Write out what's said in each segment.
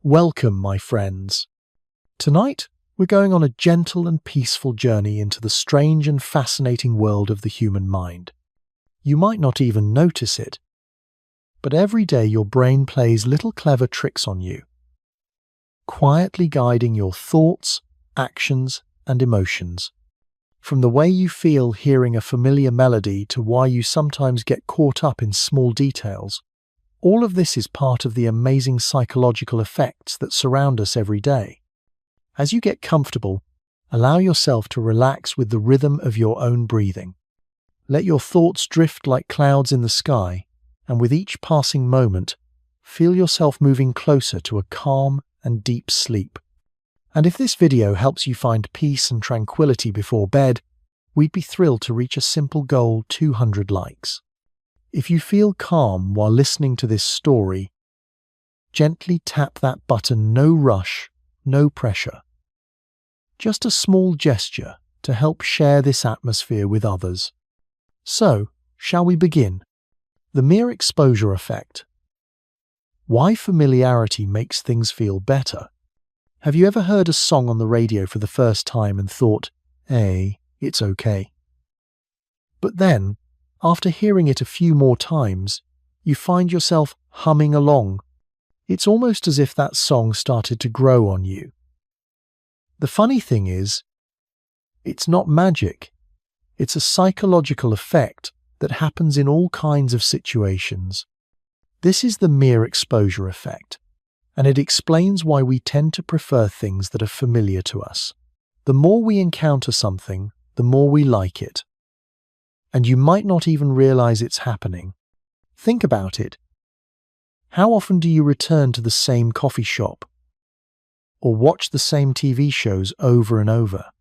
Welcome, my friends. Tonight, we're going on a gentle and peaceful journey into the strange and fascinating world of the human mind. You might not even notice it, but every day your brain plays little clever tricks on you, quietly guiding your thoughts, actions, and emotions. From the way you feel hearing a familiar melody to why you sometimes get caught up in small details, all of this is part of the amazing psychological effects that surround us every day. As you get comfortable, allow yourself to relax with the rhythm of your own breathing. Let your thoughts drift like clouds in the sky, and with each passing moment, feel yourself moving closer to a calm and deep sleep. And if this video helps you find peace and tranquility before bed, we'd be thrilled to reach a simple goal: 200 likes. If you feel calm while listening to this story, gently tap that button. No rush, no pressure. Just a small gesture to help share this atmosphere with others. So, shall we begin? The mere exposure effect. Why familiarity makes things feel better. Have you ever heard a song on the radio for the first time and thought, hey, it's okay? But then, after hearing it a few more times, you find yourself humming along. It's almost as if that song started to grow on you. The funny thing is, it's not magic. It's a psychological effect that happens in all kinds of situations. This is the mere exposure effect, and it explains why we tend to prefer things that are familiar to us. The more we encounter something, the more we like it. And you might not even realize it's happening. Think about it. How often do you return to the same coffee shop or watch the same TV shows over and over?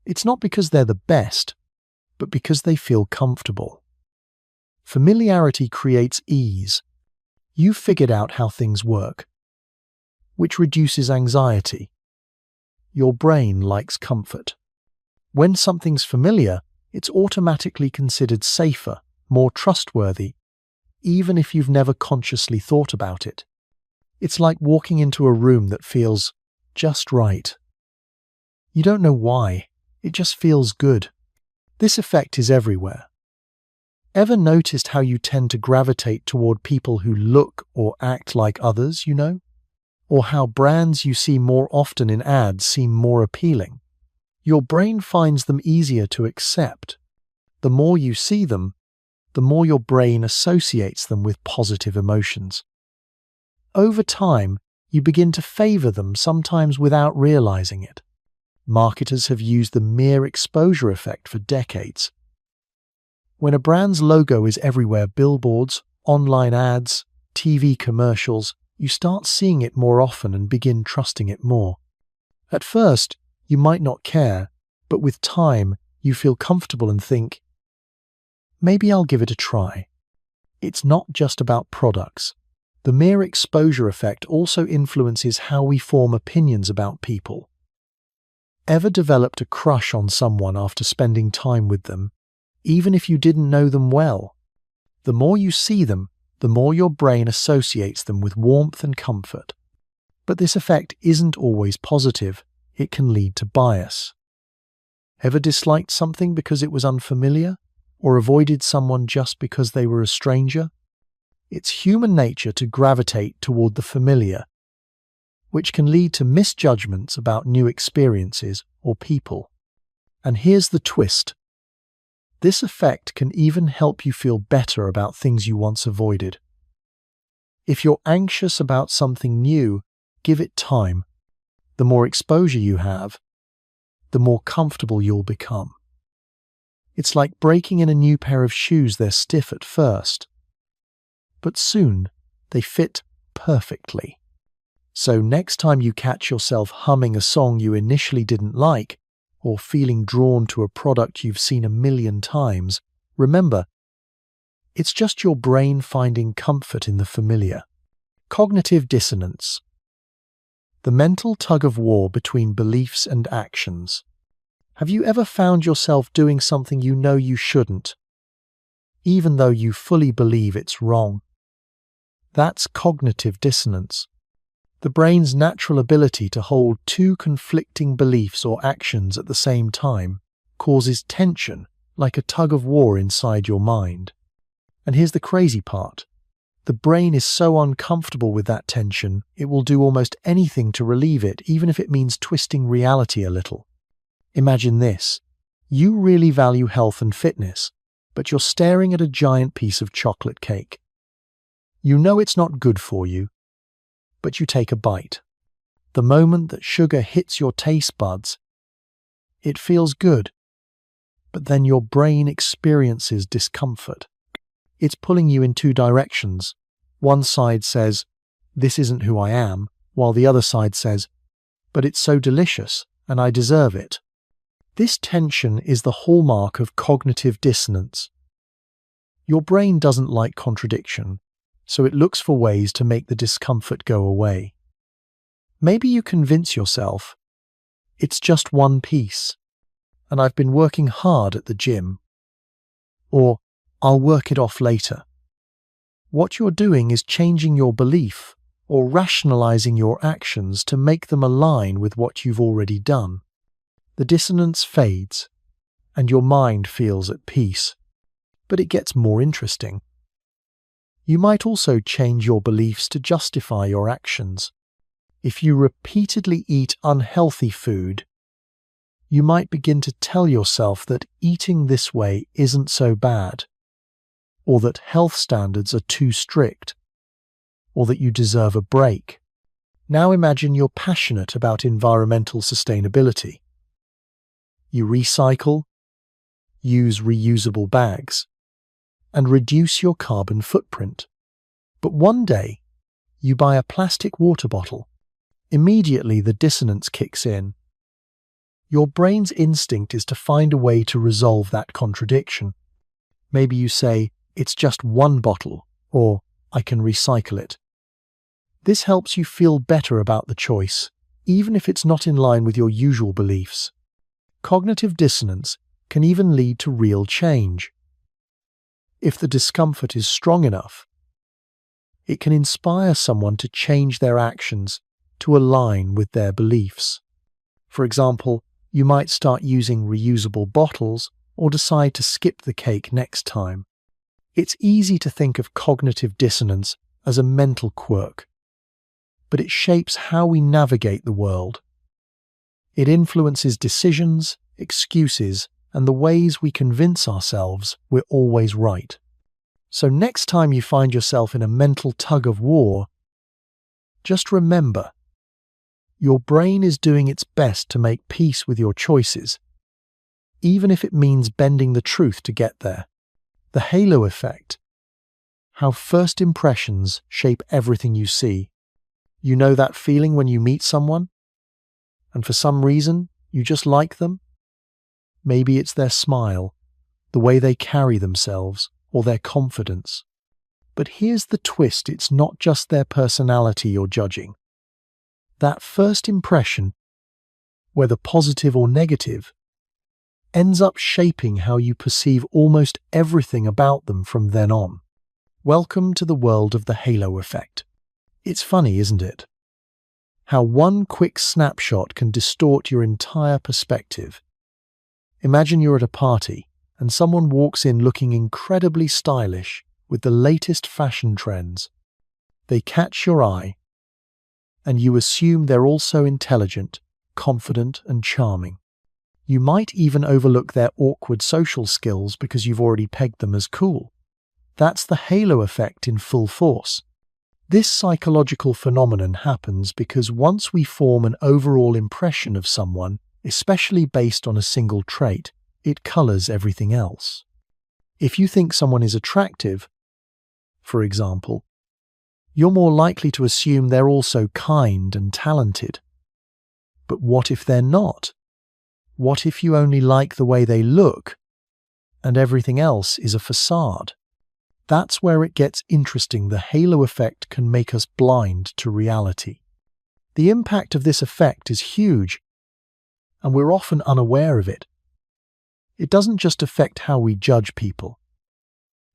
It's not because they're the best, but because they feel comfortable. Familiarity creates ease. You've figured out how things work, which reduces anxiety. Your brain likes comfort. When something's familiar, it's automatically considered safer, more trustworthy, even if you've never consciously thought about it. It's like walking into a room that feels just right. You don't know why, it just feels good. This effect is everywhere. Ever noticed how you tend to gravitate toward people who look or act like others, Or how brands you see more often in ads seem more appealing? Your brain finds them easier to accept. The more you see them, the more your brain associates them with positive emotions. Over time, you begin to favor them, sometimes without realizing it. Marketers have used the mere exposure effect for decades. When a brand's logo is everywhere, billboards, online ads, TV commercials, you start seeing it more often and begin trusting it more. At first, you might not care, but with time, you feel comfortable and think, maybe I'll give it a try. It's not just about products. The mere exposure effect also influences how we form opinions about people. Ever developed a crush on someone after spending time with them, even if you didn't know them well? The more you see them, the more your brain associates them with warmth and comfort. But this effect isn't always positive. It can lead to bias. Ever disliked something because it was unfamiliar, or avoided someone just because they were a stranger? It's human nature to gravitate toward the familiar, which can lead to misjudgments about new experiences or people. And here's the twist. This effect can even help you feel better about things you once avoided. If you're anxious about something new, give it time. The more exposure you have, the more comfortable you'll become. It's like breaking in a new pair of shoes. They're stiff at first, but soon they fit perfectly. So next time you catch yourself humming a song you initially didn't like, or feeling drawn to a product you've seen a million times, remember, it's just your brain finding comfort in the familiar. Cognitive dissonance. The mental tug-of-war between beliefs and actions. Have you ever found yourself doing something you know you shouldn't, even though you fully believe it's wrong? That's cognitive dissonance. The brain's natural ability to hold two conflicting beliefs or actions at the same time causes tension, like a tug-of-war inside your mind. And here's the crazy part. The brain is so uncomfortable with that tension, it will do almost anything to relieve it, even if it means twisting reality a little. Imagine this. You really value health and fitness, but you're staring at a giant piece of chocolate cake. You know it's not good for you, but you take a bite. The moment that sugar hits your taste buds, it feels good, but then your brain experiences discomfort. It's pulling you in two directions. One side says, "This isn't who I am," while the other side says, "But it's so delicious, and I deserve it." This tension is the hallmark of cognitive dissonance. Your brain doesn't like contradiction, so it looks for ways to make the discomfort go away. Maybe you convince yourself, "It's just one piece, and I've been working hard at the gym." Or, "I'll work it off later." What you're doing is changing your belief or rationalizing your actions to make them align with what you've already done. The dissonance fades, and your mind feels at peace. But it gets more interesting. You might also change your beliefs to justify your actions. If you repeatedly eat unhealthy food, you might begin to tell yourself that eating this way isn't so bad, or that health standards are too strict, or that you deserve a break. Now imagine you're passionate about environmental sustainability. You recycle, use reusable bags, and reduce your carbon footprint. But one day, you buy a plastic water bottle. Immediately the dissonance kicks in. Your brain's instinct is to find a way to resolve that contradiction. Maybe you say, "It's just one bottle," or "I can recycle it." This helps you feel better about the choice, even if it's not in line with your usual beliefs. Cognitive dissonance can even lead to real change. If the discomfort is strong enough, it can inspire someone to change their actions to align with their beliefs. For example, you might start using reusable bottles or decide to skip the cake next time. It's easy to think of cognitive dissonance as a mental quirk, but it shapes how we navigate the world. It influences decisions, excuses, and the ways we convince ourselves we're always right. So next time you find yourself in a mental tug-of-war, just remember, your brain is doing its best to make peace with your choices, even if it means bending the truth to get there. The halo effect. How first impressions shape everything you see. You know that feeling when you meet someone, and for some reason, you just like them? Maybe it's their smile, the way they carry themselves, or their confidence. But here's the twist, it's not just their personality you're judging. That first impression, whether positive or negative, ends up shaping how you perceive almost everything about them from then on. Welcome to the world of the halo effect. It's funny, isn't it? How one quick snapshot can distort your entire perspective. Imagine you're at a party and someone walks in looking incredibly stylish with the latest fashion trends. They catch your eye, and you assume they're also intelligent, confident, and charming. You might even overlook their awkward social skills because you've already pegged them as cool. That's the halo effect in full force. This psychological phenomenon happens because once we form an overall impression of someone, especially based on a single trait, it colors everything else. If you think someone is attractive, for example, you're more likely to assume they're also kind and talented. But what if they're not? What if you only like the way they look, and everything else is a facade? That's where it gets interesting. The halo effect can make us blind to reality. The impact of this effect is huge, and we're often unaware of it. It doesn't just affect how we judge people.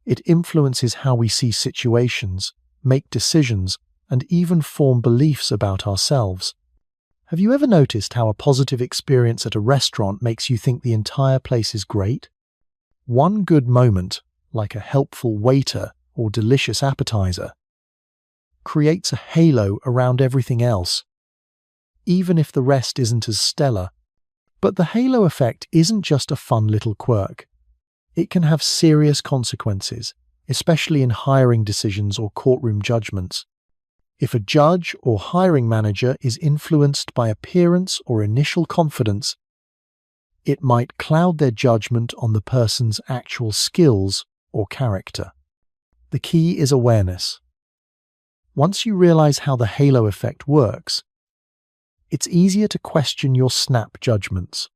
It influences how we see situations, make decisions, and even form beliefs about ourselves. Have you ever noticed how a positive experience at a restaurant makes you think the entire place is great? One good moment, like a helpful waiter or delicious appetizer, creates a halo around everything else, even if the rest isn't as stellar. But the halo effect isn't just a fun little quirk. It can have serious consequences, especially in hiring decisions or courtroom judgments. If a judge or hiring manager is influenced by appearance or initial confidence, it might cloud their judgment on the person's actual skills or character. The key is awareness. Once you realize how the halo effect works, it's easier to question your snap judgments.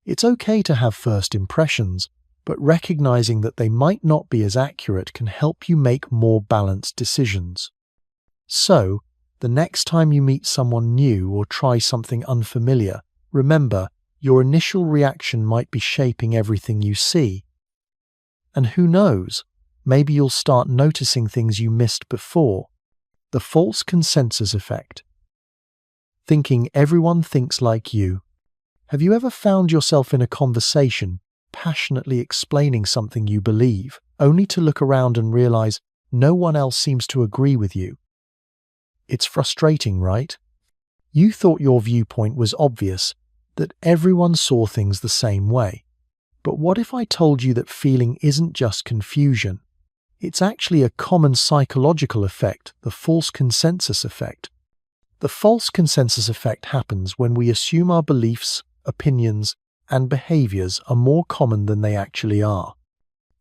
It's okay to have first impressions, but recognizing that they might not be as accurate can help you make more balanced decisions. So, the next time you meet someone new or try something unfamiliar, remember, your initial reaction might be shaping everything you see. And who knows, maybe you'll start noticing things you missed before. The false consensus effect. Thinking everyone thinks like you. Have you ever found yourself in a conversation, passionately explaining something you believe, only to look around and realize no one else seems to agree with you? It's frustrating, right? You thought your viewpoint was obvious, that everyone saw things the same way. But what if I told you that feeling isn't just confusion? It's actually a common psychological effect, the false consensus effect. The false consensus effect happens when we assume our beliefs, opinions, and behaviors are more common than they actually are.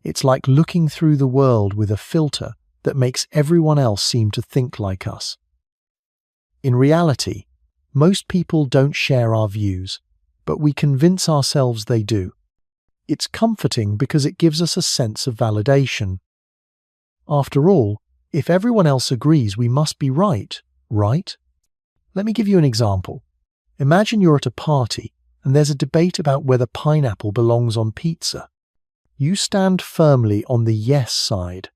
It's like looking through the world with a filter that makes everyone else seem to think like us. In reality, most people don't share our views, but we convince ourselves they do. It's comforting because it gives us a sense of validation. After all, if everyone else agrees, we must be right, right? Let me give you an example. Imagine you're at a party and there's a debate about whether pineapple belongs on pizza. You stand firmly on the yes side.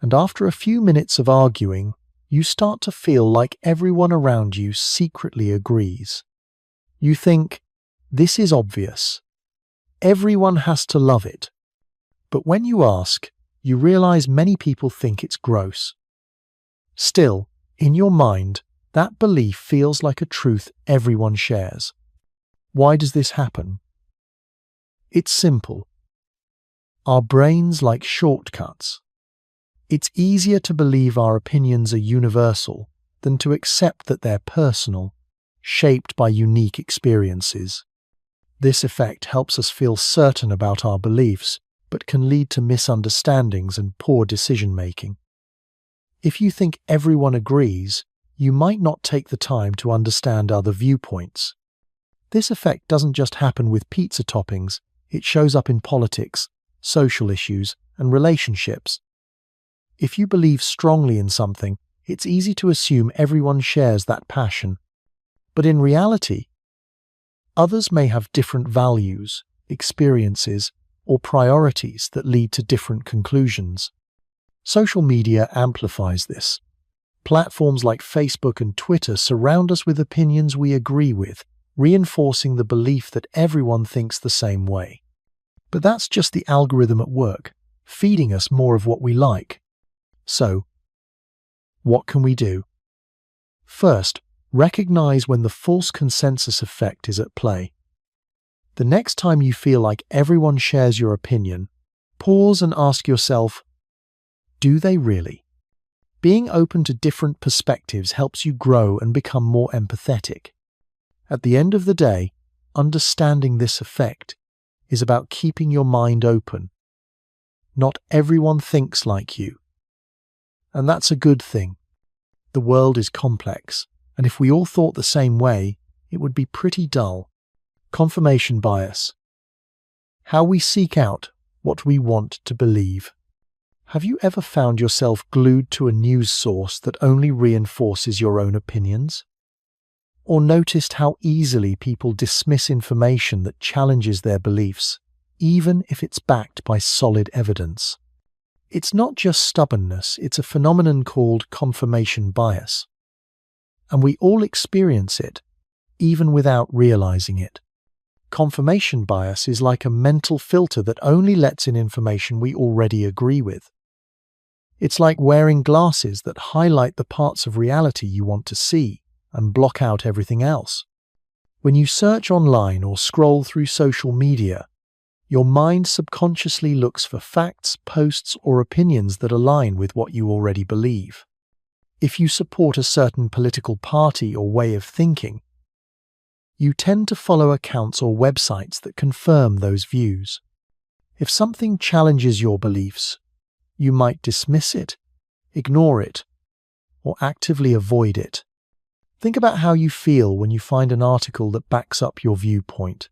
And after a few minutes of arguing, you start to feel like everyone around you secretly agrees. You think, this is obvious. Everyone has to love it. But when you ask, you realize many people think it's gross. Still, in your mind, that belief feels like a truth everyone shares. Why does this happen? It's simple. Our brains like shortcuts. It's easier to believe our opinions are universal than to accept that they're personal, shaped by unique experiences. This effect helps us feel certain about our beliefs, but can lead to misunderstandings and poor decision-making. If you think everyone agrees, you might not take the time to understand other viewpoints. This effect doesn't just happen with pizza toppings, it shows up in politics, social issues, and relationships. If you believe strongly in something, it's easy to assume everyone shares that passion. But in reality, others may have different values, experiences, or priorities that lead to different conclusions. Social media amplifies this. Platforms like Facebook and Twitter surround us with opinions we agree with, reinforcing the belief that everyone thinks the same way. But that's just the algorithm at work, feeding us more of what we like. So, what can we do? First, recognize when the false consensus effect is at play. The next time you feel like everyone shares your opinion, pause and ask yourself, do they really? Being open to different perspectives helps you grow and become more empathetic. At the end of the day, understanding this effect is about keeping your mind open. Not everyone thinks like you. And that's a good thing. The world is complex, and if we all thought the same way, it would be pretty dull. Confirmation bias. How we seek out what we want to believe. Have you ever found yourself glued to a news source that only reinforces your own opinions? Or noticed how easily people dismiss information that challenges their beliefs, even if it's backed by solid evidence? It's not just stubbornness, it's a phenomenon called confirmation bias. And we all experience it, even without realizing it. Confirmation bias is like a mental filter that only lets in information we already agree with. It's like wearing glasses that highlight the parts of reality you want to see and block out everything else. When you search online or scroll through social media, your mind subconsciously looks for facts, posts, or opinions that align with what you already believe. If you support a certain political party or way of thinking, you tend to follow accounts or websites that confirm those views. If something challenges your beliefs, you might dismiss it, ignore it, or actively avoid it. Think about how you feel when you find an article that backs up your viewpoint.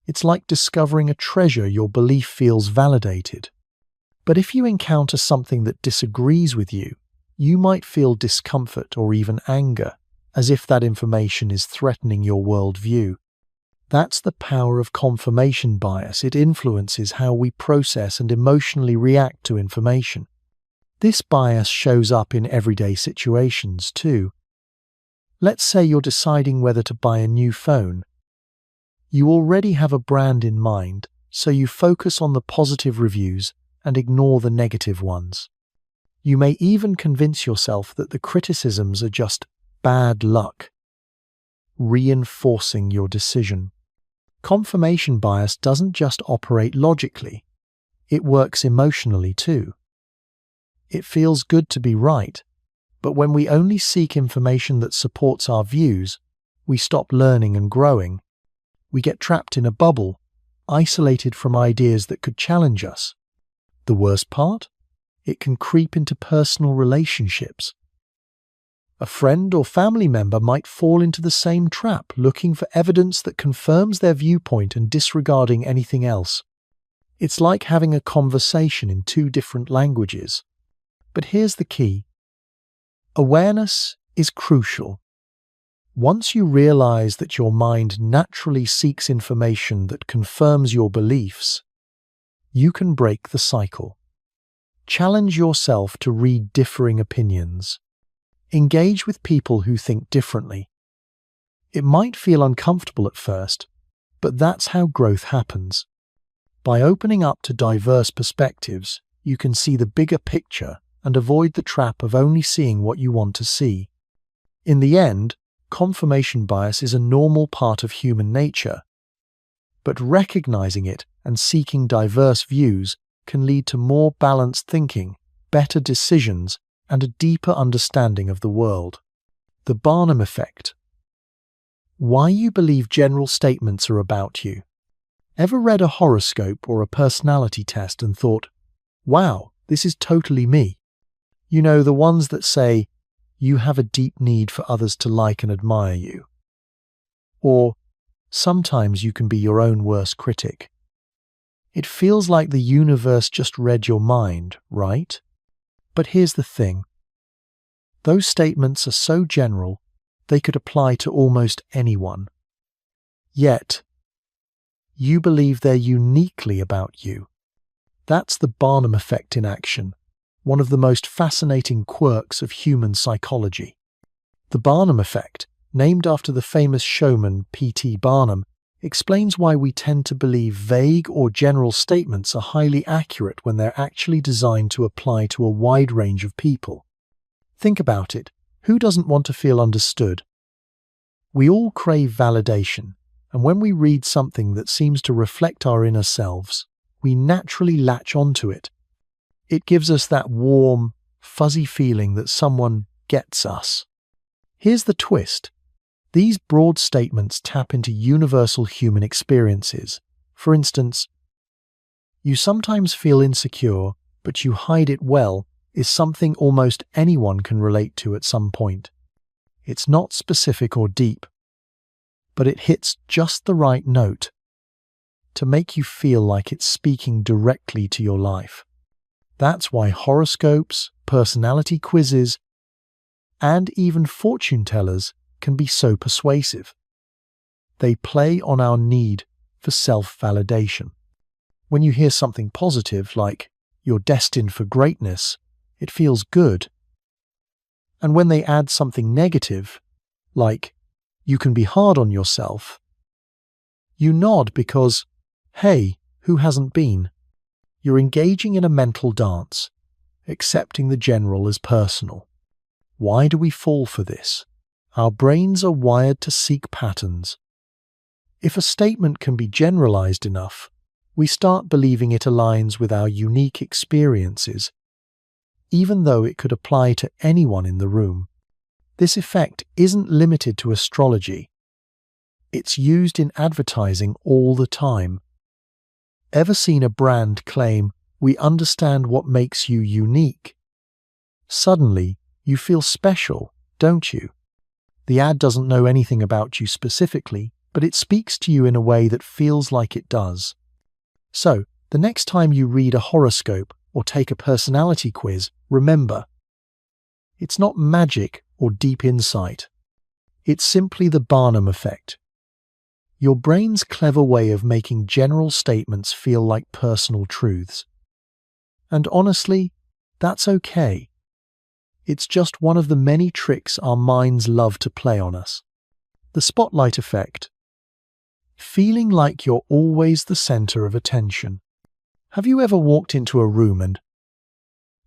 It's like discovering a treasure your belief feels validated. But if you encounter something that disagrees with you, you might feel discomfort or even anger, as if that information is threatening your worldview. That's the power of confirmation bias. It influences how we process and emotionally react to information. This bias shows up in everyday situations too. Let's say you're deciding whether to buy a new phone. You already have a brand in mind, so you focus on the positive reviews and ignore the negative ones. You may even convince yourself that the criticisms are just bad luck, reinforcing your decision. Confirmation bias doesn't just operate logically, it works emotionally too. It feels good to be right, but when we only seek information that supports our views, we stop learning and growing. We get trapped in a bubble, isolated from ideas that could challenge us. The worst part? It can creep into personal relationships. A friend or family member might fall into the same trap, looking for evidence that confirms their viewpoint and disregarding anything else. It's like having a conversation in two different languages. But here's the key. Awareness is crucial. Once you realize that your mind naturally seeks information that confirms your beliefs, you can break the cycle. Challenge yourself to read differing opinions. Engage with people who think differently. It might feel uncomfortable at first, but that's how growth happens. By opening up to diverse perspectives, you can see the bigger picture and avoid the trap of only seeing what you want to see. In the end, confirmation bias is a normal part of human nature, but recognizing it and seeking diverse views can lead to more balanced thinking, better decisions, and a deeper understanding of the world. The Barnum effect. Why you believe general statements are about you. Ever read a horoscope or a personality test and thought, wow, this is totally me? You know, the ones that say, you have a deep need for others to like and admire you. Or, sometimes you can be your own worst critic. It feels like the universe just read your mind, right? But here's the thing. Those statements are so general, they could apply to almost anyone. Yet, you believe they're uniquely about you. That's the Barnum effect in action, one of the most fascinating quirks of human psychology. The Barnum effect, named after the famous showman P.T. Barnum, explains why we tend to believe vague or general statements are highly accurate when they're actually designed to apply to a wide range of people. Think about it. Who doesn't want to feel understood? We all crave validation, and when we read something that seems to reflect our inner selves, we naturally latch onto it. It gives us that warm, fuzzy feeling that someone gets us. Here's the twist. These broad statements tap into universal human experiences. For instance, you sometimes feel insecure, but you hide it well, is something almost anyone can relate to at some point. It's not specific or deep, but it hits just the right note to make you feel like it's speaking directly to your life. That's why horoscopes, personality quizzes, and even fortune tellers can be so persuasive. They play on our need for self-validation. When you hear something positive like, you're destined for greatness, it feels good. And when they add something negative, like, you can be hard on yourself, you nod because, hey, who hasn't been? You're engaging in a mental dance, accepting the general as personal. Why do we fall for this? Our brains are wired to seek patterns. If a statement can be generalized enough, we start believing it aligns with our unique experiences, even though it could apply to anyone in the room. This effect isn't limited to astrology. It's used in advertising all the time. Ever seen a brand claim, "We understand what makes you unique"? Suddenly, you feel special, don't you? The ad doesn't know anything about you specifically, but it speaks to you in a way that feels like it does. So, the next time you read a horoscope or take a personality quiz, remember, it's not magic or deep insight. It's simply the Barnum effect. Your brain's clever way of making general statements feel like personal truths. And honestly, that's okay. It's just one of the many tricks our minds love to play on us. The spotlight effect. Feeling like you're always the center of attention. Have you ever walked into a room and,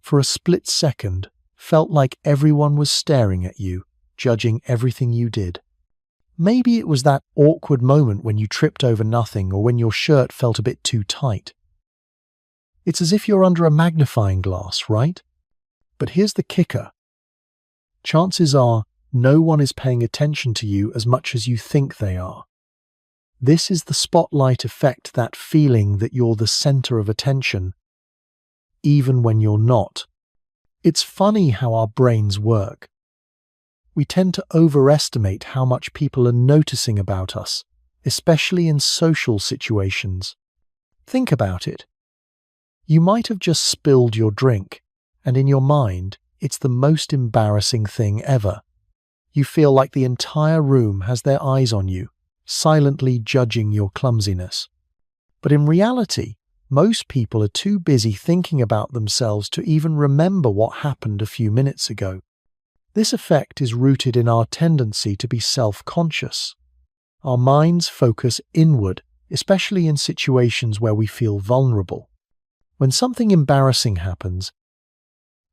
for a split second, felt like everyone was staring at you, judging everything you did? Maybe it was that awkward moment when you tripped over nothing or when your shirt felt a bit too tight. It's as if you're under a magnifying glass, right? But here's the kicker. Chances are no one is paying attention to you as much as you think they are. This is the spotlight effect, that feeling that you're the center of attention, even when you're not. It's funny how our brains work. We tend to overestimate how much people are noticing about us, especially in social situations. Think about it. You might have just spilled your drink, and in your mind, it's the most embarrassing thing ever. You feel like the entire room has their eyes on you, silently judging your clumsiness. But in reality, most people are too busy thinking about themselves to even remember what happened a few minutes ago. This effect is rooted in our tendency to be self-conscious. Our minds focus inward, especially in situations where we feel vulnerable. When something embarrassing happens,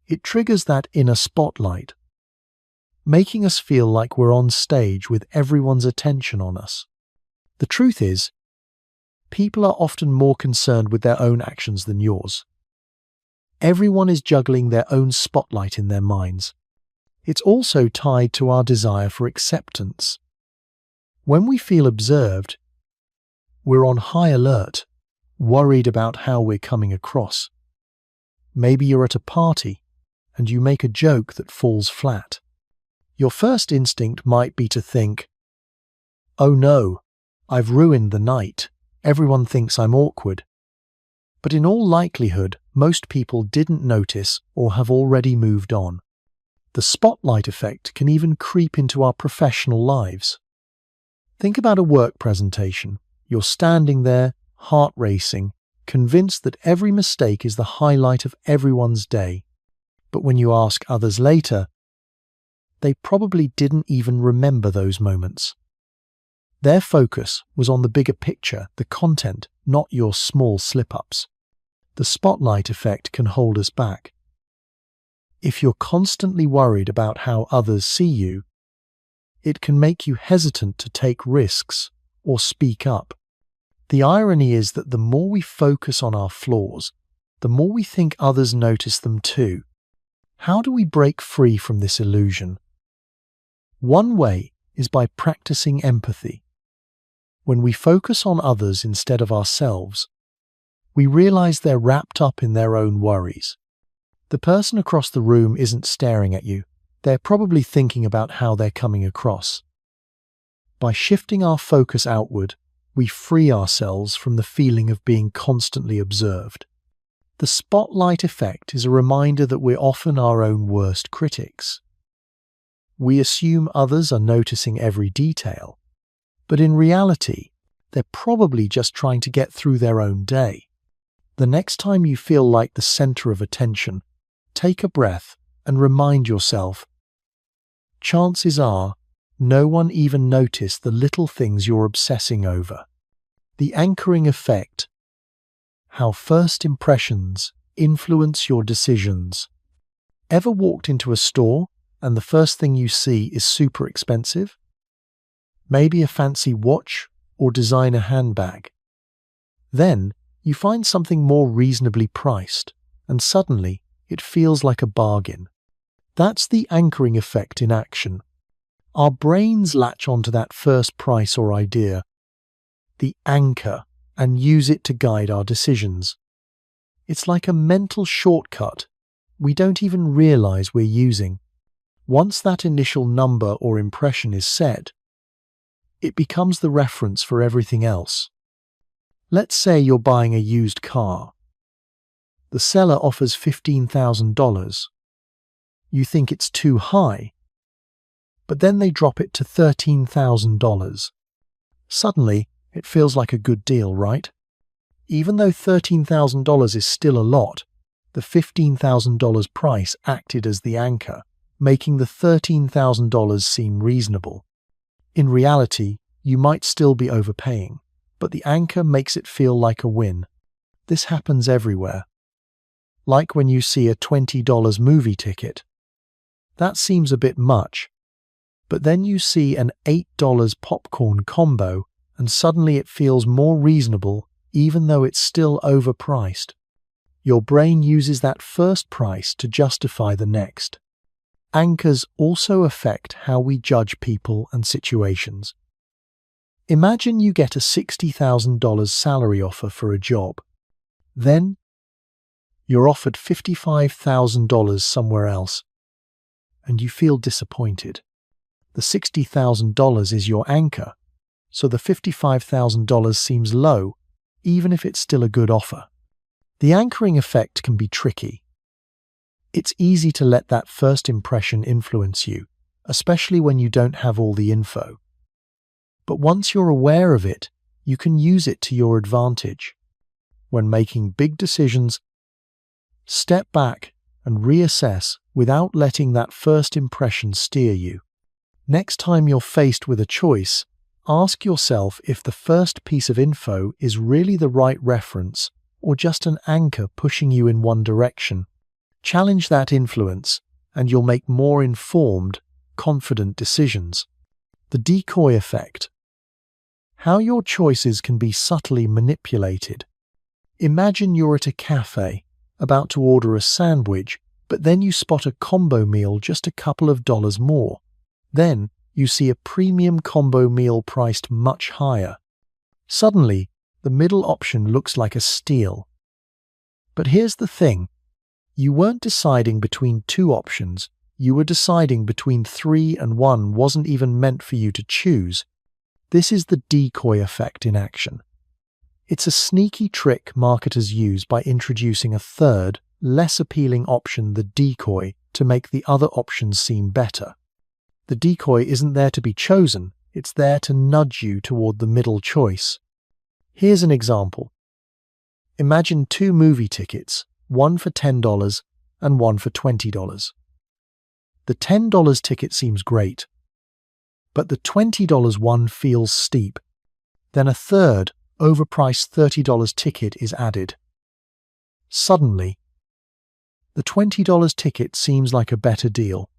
it triggers that inner spotlight, making us feel like we're on stage with everyone's attention on us. The truth is, people are often more concerned with their own actions than yours. Everyone is juggling their own spotlight in their minds. It's also tied to our desire for acceptance. When we feel observed, we're on high alert, worried about how we're coming across. Maybe you're at a party and you make a joke that falls flat. Your first instinct might be to think, "Oh no, I've ruined the night. Everyone thinks I'm awkward." But in all likelihood, most people didn't notice or have already moved on. The spotlight effect can even creep into our professional lives. Think about a work presentation. You're standing there, heart racing, convinced that every mistake is the highlight of everyone's day. But when you ask others later, they probably didn't even remember those moments. Their focus was on the bigger picture, the content, not your small slip-ups. The spotlight effect can hold us back. If you're constantly worried about how others see you, it can make you hesitant to take risks or speak up. The irony is that the more we focus on our flaws, the more we think others notice them too. How do we break free from this illusion? One way is by practicing empathy. When we focus on others instead of ourselves, we realize they're wrapped up in their own worries. The person across the room isn't staring at you. They're probably thinking about how they're coming across. By shifting our focus outward, we free ourselves from the feeling of being constantly observed. The spotlight effect is a reminder that we're often our own worst critics. We assume others are noticing every detail, but in reality, they're probably just trying to get through their own day. The next time you feel like the center of attention, take a breath and remind yourself, chances are no one even noticed the little things you're obsessing over. The anchoring effect. How first impressions influence your decisions. Ever walked into a store and the first thing you see is super expensive? Maybe a fancy watch or designer handbag. Then you find something more reasonably priced, and suddenly it feels like a bargain. That's the anchoring effect in action. Our brains latch onto that first price or idea, the anchor, and use it to guide our decisions. It's like a mental shortcut we don't even realize we're using. Once that initial number or impression is set, it becomes the reference for everything else. Let's say you're buying a used car. The seller offers $15,000. You think it's too high, but then they drop it to $13,000. Suddenly, it feels like a good deal, right? Even though $13,000 is still a lot, the $15,000 price acted as the anchor, making the $13,000 seem reasonable. In reality, you might still be overpaying, but the anchor makes it feel like a win. This happens everywhere. Like when you see a $20 movie ticket. That seems a bit much, but then you see an $8 popcorn combo and suddenly it feels more reasonable even though it's still overpriced. Your brain uses that first price to justify the next. Anchors also affect how we judge people and situations. Imagine you get a $60,000 salary offer for a job. Then, you're offered $55,000 somewhere else, and you feel disappointed. The $60,000 is your anchor, so the $55,000 seems low, even if it's still a good offer. The anchoring effect can be tricky. It's easy to let that first impression influence you, especially when you don't have all the info. But once you're aware of it, you can use it to your advantage. When making big decisions, step back and reassess without letting that first impression steer you. Next time you're faced with a choice, ask yourself if the first piece of info is really the right reference or just an anchor pushing you in one direction. Challenge that influence, and you'll make more informed, confident decisions. The decoy effect. How your choices can be subtly manipulated. Imagine you're at a cafe, about to order a sandwich, but then you spot a combo meal just a couple of dollars more. Then you see a premium combo meal priced much higher. Suddenly, the middle option looks like a steal. But here's the thing. You weren't deciding between two options, you were deciding between three, and one wasn't even meant for you to choose. This is the decoy effect in action. It's a sneaky trick marketers use by introducing a third, less appealing option, the decoy, to make the other options seem better. The decoy isn't there to be chosen, it's there to nudge you toward the middle choice. Here's an example. Imagine two movie tickets, one for $10 and one for $20. The $10 ticket seems great, but the $20 one feels steep. Then a third, overpriced $30 ticket is added. Suddenly, the $20 ticket seems like a better deal,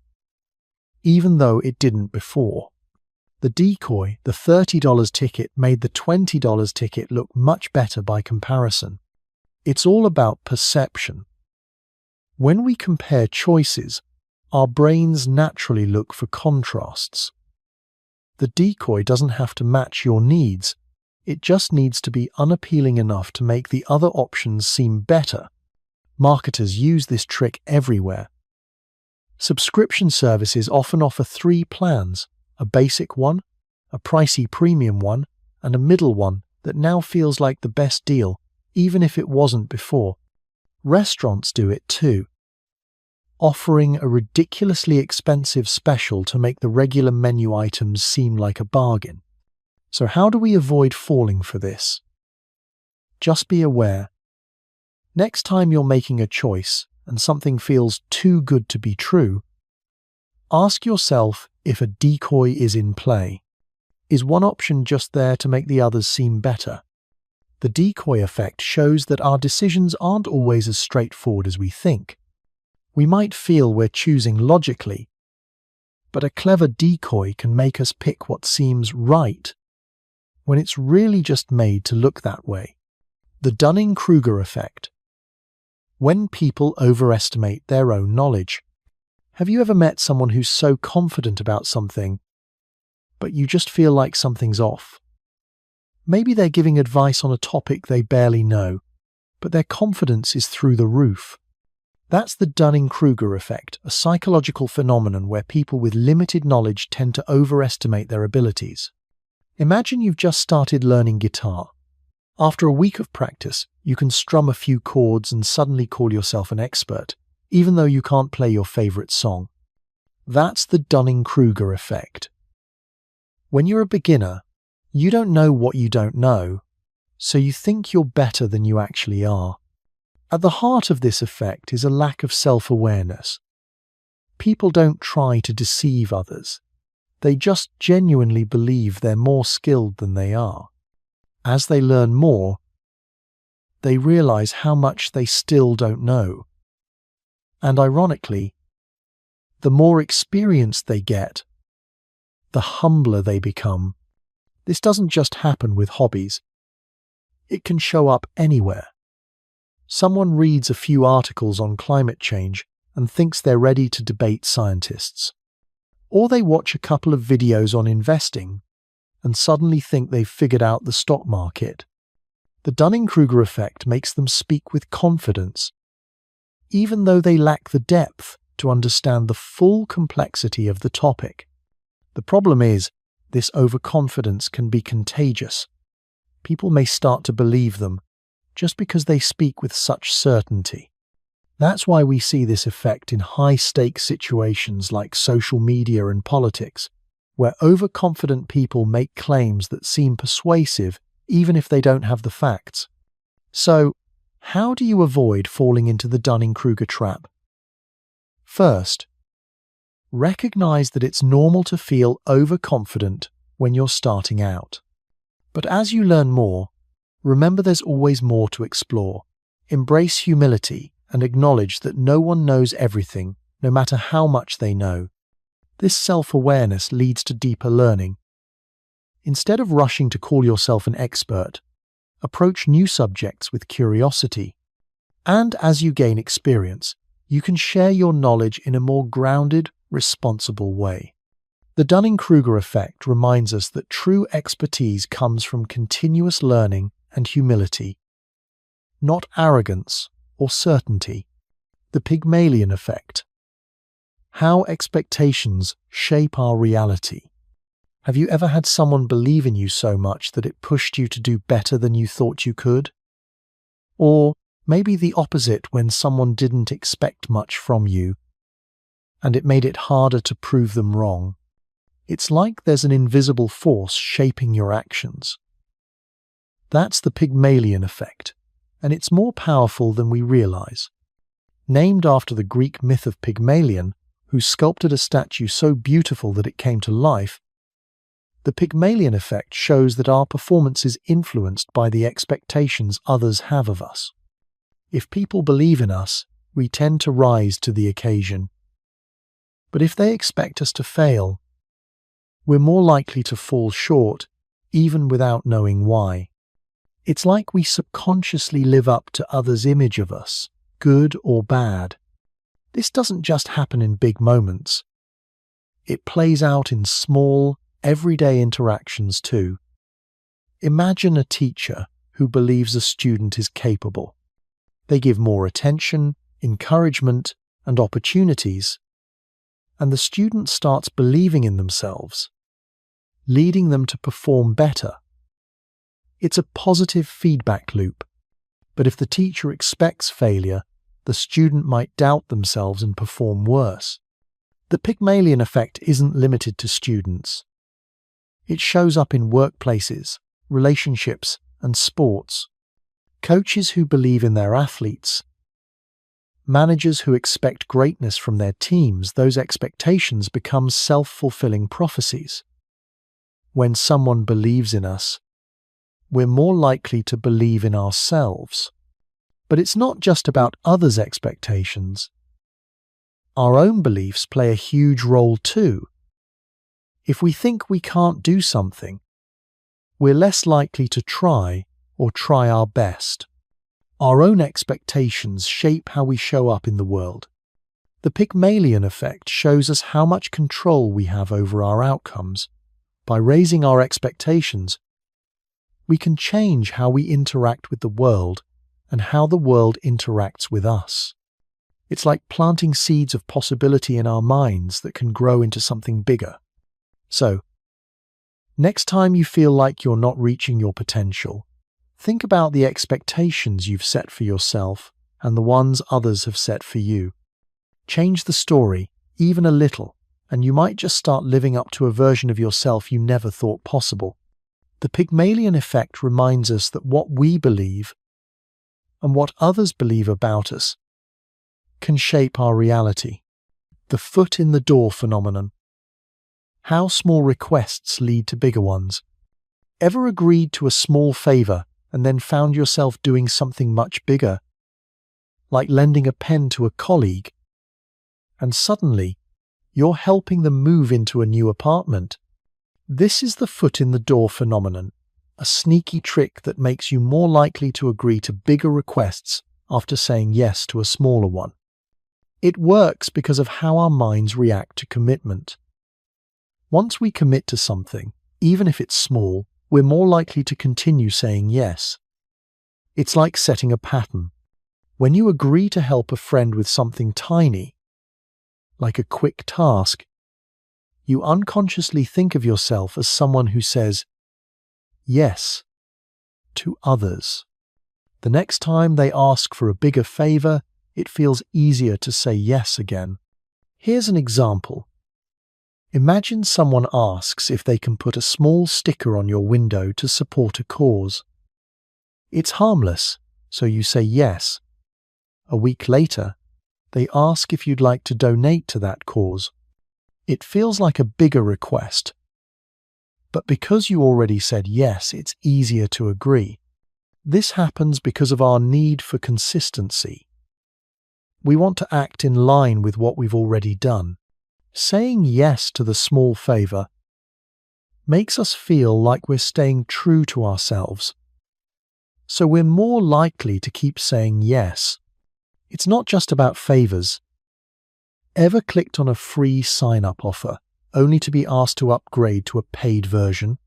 even though it didn't before. The decoy, the $30 ticket, made the $20 ticket look much better by comparison. It's all about perception. When we compare choices, our brains naturally look for contrasts. The decoy doesn't have to match your needs, it just needs to be unappealing enough to make the other options seem better. Marketers use this trick everywhere. Subscription services often offer 3 plans, a basic one, a pricey premium one, and a middle one that now feels like the best deal, even if it wasn't before. Restaurants do it too, offering a ridiculously expensive special to make the regular menu items seem like a bargain. So how do we avoid falling for this? Just be aware. Next time you're making a choice and something feels too good to be true, ask yourself if a decoy is in play. Is one option just there to make the others seem better? The decoy effect shows that our decisions aren't always as straightforward as we think. We might feel we're choosing logically, but a clever decoy can make us pick what seems right when it's really just made to look that way. The Dunning-Kruger effect. When people overestimate their own knowledge. Have you ever met someone who's so confident about something, but you just feel like something's off? Maybe they're giving advice on a topic they barely know, but their confidence is through the roof. That's the Dunning-Kruger effect, a psychological phenomenon where people with limited knowledge tend to overestimate their abilities. Imagine you've just started learning guitar. After a week of practice, you can strum a few chords and suddenly call yourself an expert, even though you can't play your favorite song. That's the Dunning-Kruger effect. When you're a beginner, you don't know what you don't know, so you think you're better than you actually are. At the heart of this effect is a lack of self-awareness. People don't try to deceive others. They just genuinely believe they're more skilled than they are. As they learn more, they realize how much they still don't know. And ironically, the more experience they get, the humbler they become. This doesn't just happen with hobbies. It can show up anywhere. Someone reads a few articles on climate change and thinks they're ready to debate scientists. Or they watch a couple of videos on investing and suddenly think they've figured out the stock market. The Dunning-Kruger effect makes them speak with confidence, even though they lack the depth to understand the full complexity of the topic. The problem is, this overconfidence can be contagious. People may start to believe them just because they speak with such certainty. That's why we see this effect in high-stakes situations like social media and politics, where overconfident people make claims that seem persuasive even if they don't have the facts. So, how do you avoid falling into the Dunning-Kruger trap? First, recognize that it's normal to feel overconfident when you're starting out. But as you learn more, remember there's always more to explore. Embrace humility and acknowledge that no one knows everything, no matter how much they know. This self-awareness leads to deeper learning. Instead of rushing to call yourself an expert, approach new subjects with curiosity. And as you gain experience, you can share your knowledge in a more grounded, responsible way. The Dunning-Kruger effect reminds us that true expertise comes from continuous learning and humility, not arrogance or certainty. The Pygmalion effect. How expectations shape our reality. Have you ever had someone believe in you so much that it pushed you to do better than you thought you could? Or maybe the opposite, when someone didn't expect much from you, and it made it harder to prove them wrong. It's like there's an invisible force shaping your actions. That's the Pygmalion effect, and it's more powerful than we realize. Named after the Greek myth of Pygmalion, who sculpted a statue so beautiful that it came to life, the Pygmalion effect shows that our performance is influenced by the expectations others have of us. If people believe in us, we tend to rise to the occasion. But if they expect us to fail, we're more likely to fall short, even without knowing why. It's like we subconsciously live up to others' image of us, good or bad. This doesn't just happen in big moments. It plays out in small, everyday interactions too. Imagine a teacher who believes a student is capable. They give more attention, encouragement, and opportunities, and the student starts believing in themselves, leading them to perform better. It's a positive feedback loop, but if the teacher expects failure, the student might doubt themselves and perform worse. The Pygmalion effect isn't limited to students. It shows up in workplaces, relationships, and sports. coaches who believe in their athletes, managers who expect greatness from their teams. Those expectations become self-fulfilling prophecies. When someone believes in us, we're more likely to believe in ourselves. But it's not just about others' expectations. Our own beliefs play a huge role too. If we think we can't do something, we're less likely to try or try our best. Our own expectations shape how we show up in the world. The Pygmalion effect shows us how much control we have over our outcomes. By raising our expectations, we can change how we interact with the world and how the world interacts with us. It's like planting seeds of possibility in our minds that can grow into something bigger. So, next time you feel like you're not reaching your potential, think about the expectations you've set for yourself and the ones others have set for you. Change the story, even a little, and you might just start living up to a version of yourself you never thought possible. The Pygmalion effect reminds us that what we believe and what others believe about us can shape our reality. The foot in the door phenomenon. How small requests lead to bigger ones. Ever agreed to a small favor and then found yourself doing something much bigger, like lending a pen to a colleague, and suddenly you're helping them move into a new apartment? This is the foot in the door phenomenon, a sneaky trick that makes you more likely to agree to bigger requests after saying yes to a smaller one. It works because of how our minds react to commitment. Once we commit to something, even if it's small, we're more likely to continue saying yes. It's like setting a pattern. When you agree to help a friend with something tiny, like a quick task, you unconsciously think of yourself as someone who says yes to others. The next time they ask for a bigger favor, it feels easier to say yes again. Here's an example. Imagine someone asks if they can put a small sticker on your window to support a cause. It's harmless, so you say yes. A week later, they ask if you'd like to donate to that cause. It feels like a bigger request. But because you already said yes, it's easier to agree. This happens because of our need for consistency. We want to act in line with what we've already done. Saying yes to the small favor makes us feel like we're staying true to ourselves. So we're more likely to keep saying yes. It's not just about favors. Ever clicked on a free sign-up offer only to be asked to upgrade to a paid version?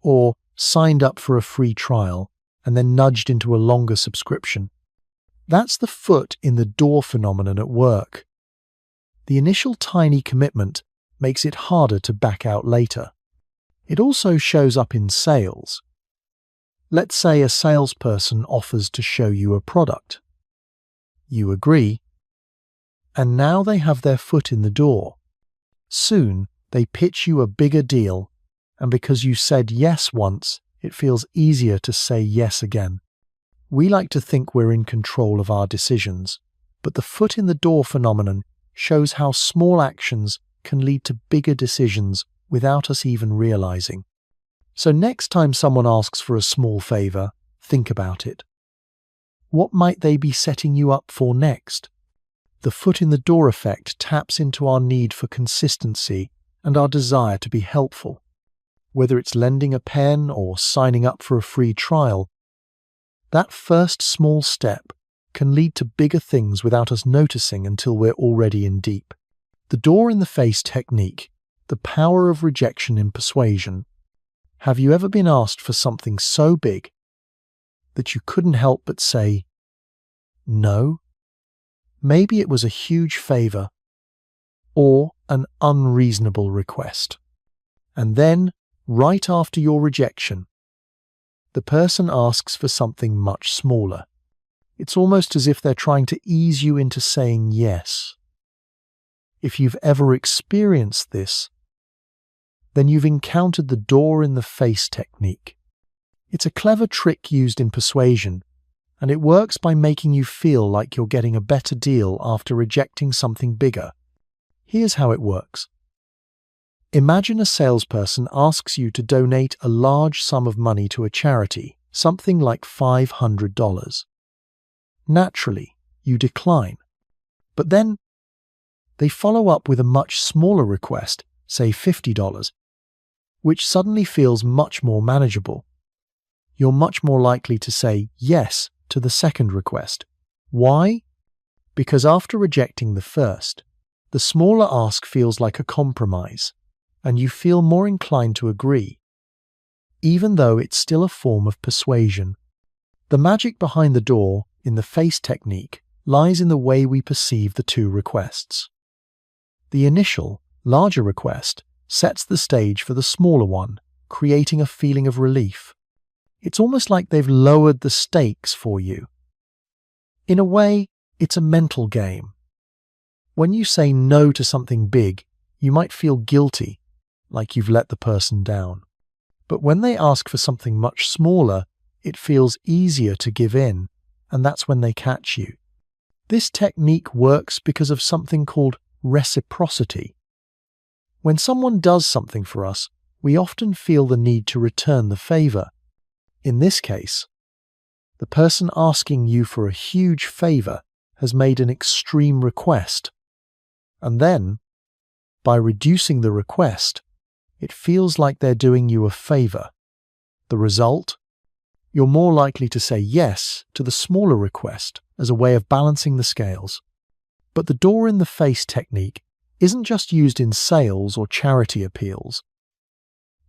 Or signed up for a free trial and then nudged into a longer subscription? That's the foot in the door phenomenon at work. The initial tiny commitment makes it harder to back out later. It also shows up in sales. Let's say a salesperson offers to show you a product. You agree, and now they have their foot in the door. Soon, they pitch you a bigger deal, and because you said yes once, it feels easier to say yes again. We like to think we're in control of our decisions, but the foot in the door phenomenon shows how small actions can lead to bigger decisions without us even realizing. So next time someone asks for a small favor, think about it. What might they be setting you up for next? The foot in the door effect taps into our need for consistency and our desire to be helpful. Whether it's lending a pen or signing up for a free trial, that first small step can lead to bigger things without us noticing until we're already in deep. The door in the face technique, the power of rejection in persuasion. Have you ever been asked for something so big that you couldn't help but say no? Maybe it was a huge favor or an unreasonable request. And then, right after your rejection, the person asks for something much smaller. It's almost as if they're trying to ease you into saying yes. If you've ever experienced this, then you've encountered the door in the face technique. It's a clever trick used in persuasion and it works by making you feel like you're getting a better deal after rejecting something bigger. Here's how it works. Imagine a salesperson asks you to donate a large sum of money to a charity, something like $500. Naturally, you decline. But then they follow up with a much smaller request, say $50, which suddenly feels much more manageable. You're much more likely to say yes to the second request. Why? Because after rejecting the first, the smaller ask feels like a compromise, and you feel more inclined to agree, even though it's still a form of persuasion. The magic behind the door in the face technique lies in the way we perceive the two requests. The initial, larger request sets the stage for the smaller one, creating a feeling of relief. It's almost like they've lowered the stakes for you. In a way, it's a mental game. When you say no to something big, you might feel guilty, like you've let the person down. But when they ask for something much smaller, it feels easier to give in, and that's when they catch you. This technique works because of something called reciprocity. When someone does something for us, we often feel the need to return the favor. In this case, the person asking you for a huge favor has made an extreme request. And then, by reducing the request, it feels like they're doing you a favor. The result? You're more likely to say yes to the smaller request as a way of balancing the scales. But the door in the face technique isn't just used in sales or charity appeals.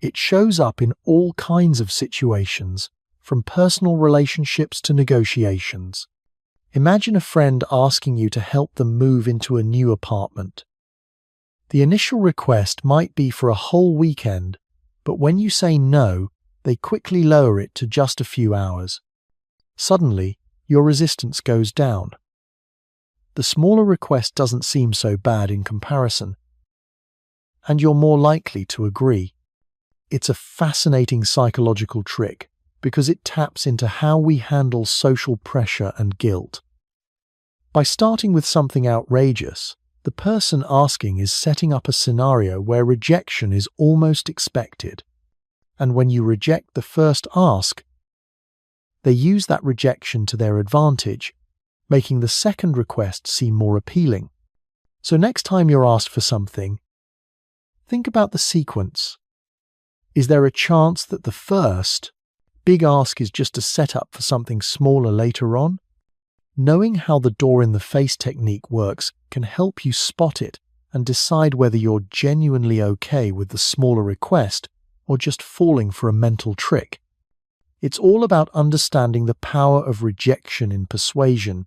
It shows up in all kinds of situations, from personal relationships to negotiations. Imagine a friend asking you to help them move into a new apartment. The initial request might be for a whole weekend, but when you say no, they quickly lower it to just a few hours. Suddenly, your resistance goes down. The smaller request doesn't seem so bad in comparison, and you're more likely to agree. It's a fascinating psychological trick because it taps into how we handle social pressure and guilt. By starting with something outrageous, the person asking is setting up a scenario where rejection is almost expected. And when you reject the first ask, they use that rejection to their advantage, making the second request seem more appealing. So next time you're asked for something, think about the sequence. Is there a chance that the first big ask is just a setup for something smaller later on? Knowing how the door in the face technique works can help you spot it and decide whether you're genuinely okay with the smaller request or just falling for a mental trick. It's all about understanding the power of rejection in persuasion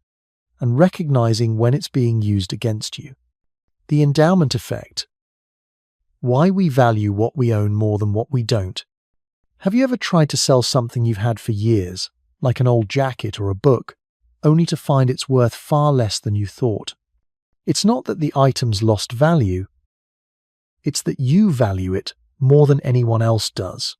and recognizing when it's being used against you. The endowment effect. Why we value what we own more than what we don't. Have you ever tried to sell something you've had for years, like an old jacket or a book, only to find it's worth far less than you thought? It's not that the item's lost value. It's that you value it more than anyone else does.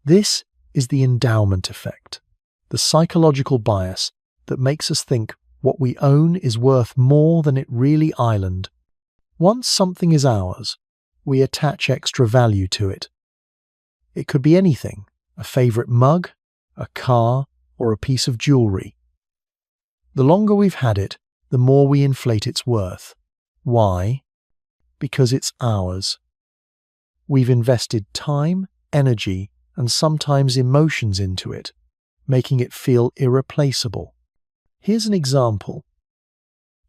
This is the endowment effect, the psychological bias that makes us think what we own is worth more than it really island. Once something is ours, we attach extra value to it. It could be anything, a favorite mug, a car, or a piece of jewelry. The longer we've had it, the more we inflate its worth. Why? Because it's ours. We've invested time, energy, and sometimes emotions into it, making it feel irreplaceable. Here's an example.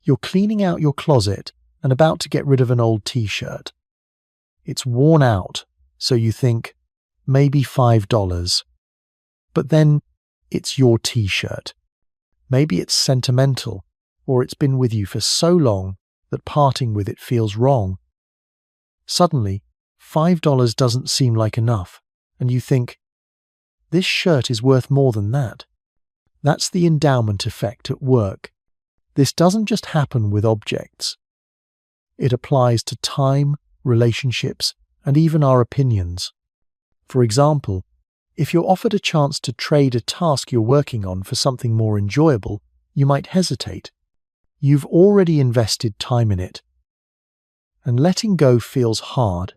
You're cleaning out your closet and about to get rid of an old t-shirt. It's worn out, so you think, maybe $5. But then, it's your t-shirt. Maybe it's sentimental, or it's been with you for so long that parting with it feels wrong. Suddenly, $5 doesn't seem like enough, and you think, this shirt is worth more than that. That's the endowment effect at work. This doesn't just happen with objects. It applies to time, relationships, and even our opinions. For example, If you're offered a chance to trade a task you're working on for something more enjoyable, you might hesitate. You've already invested time in it. And letting go feels hard,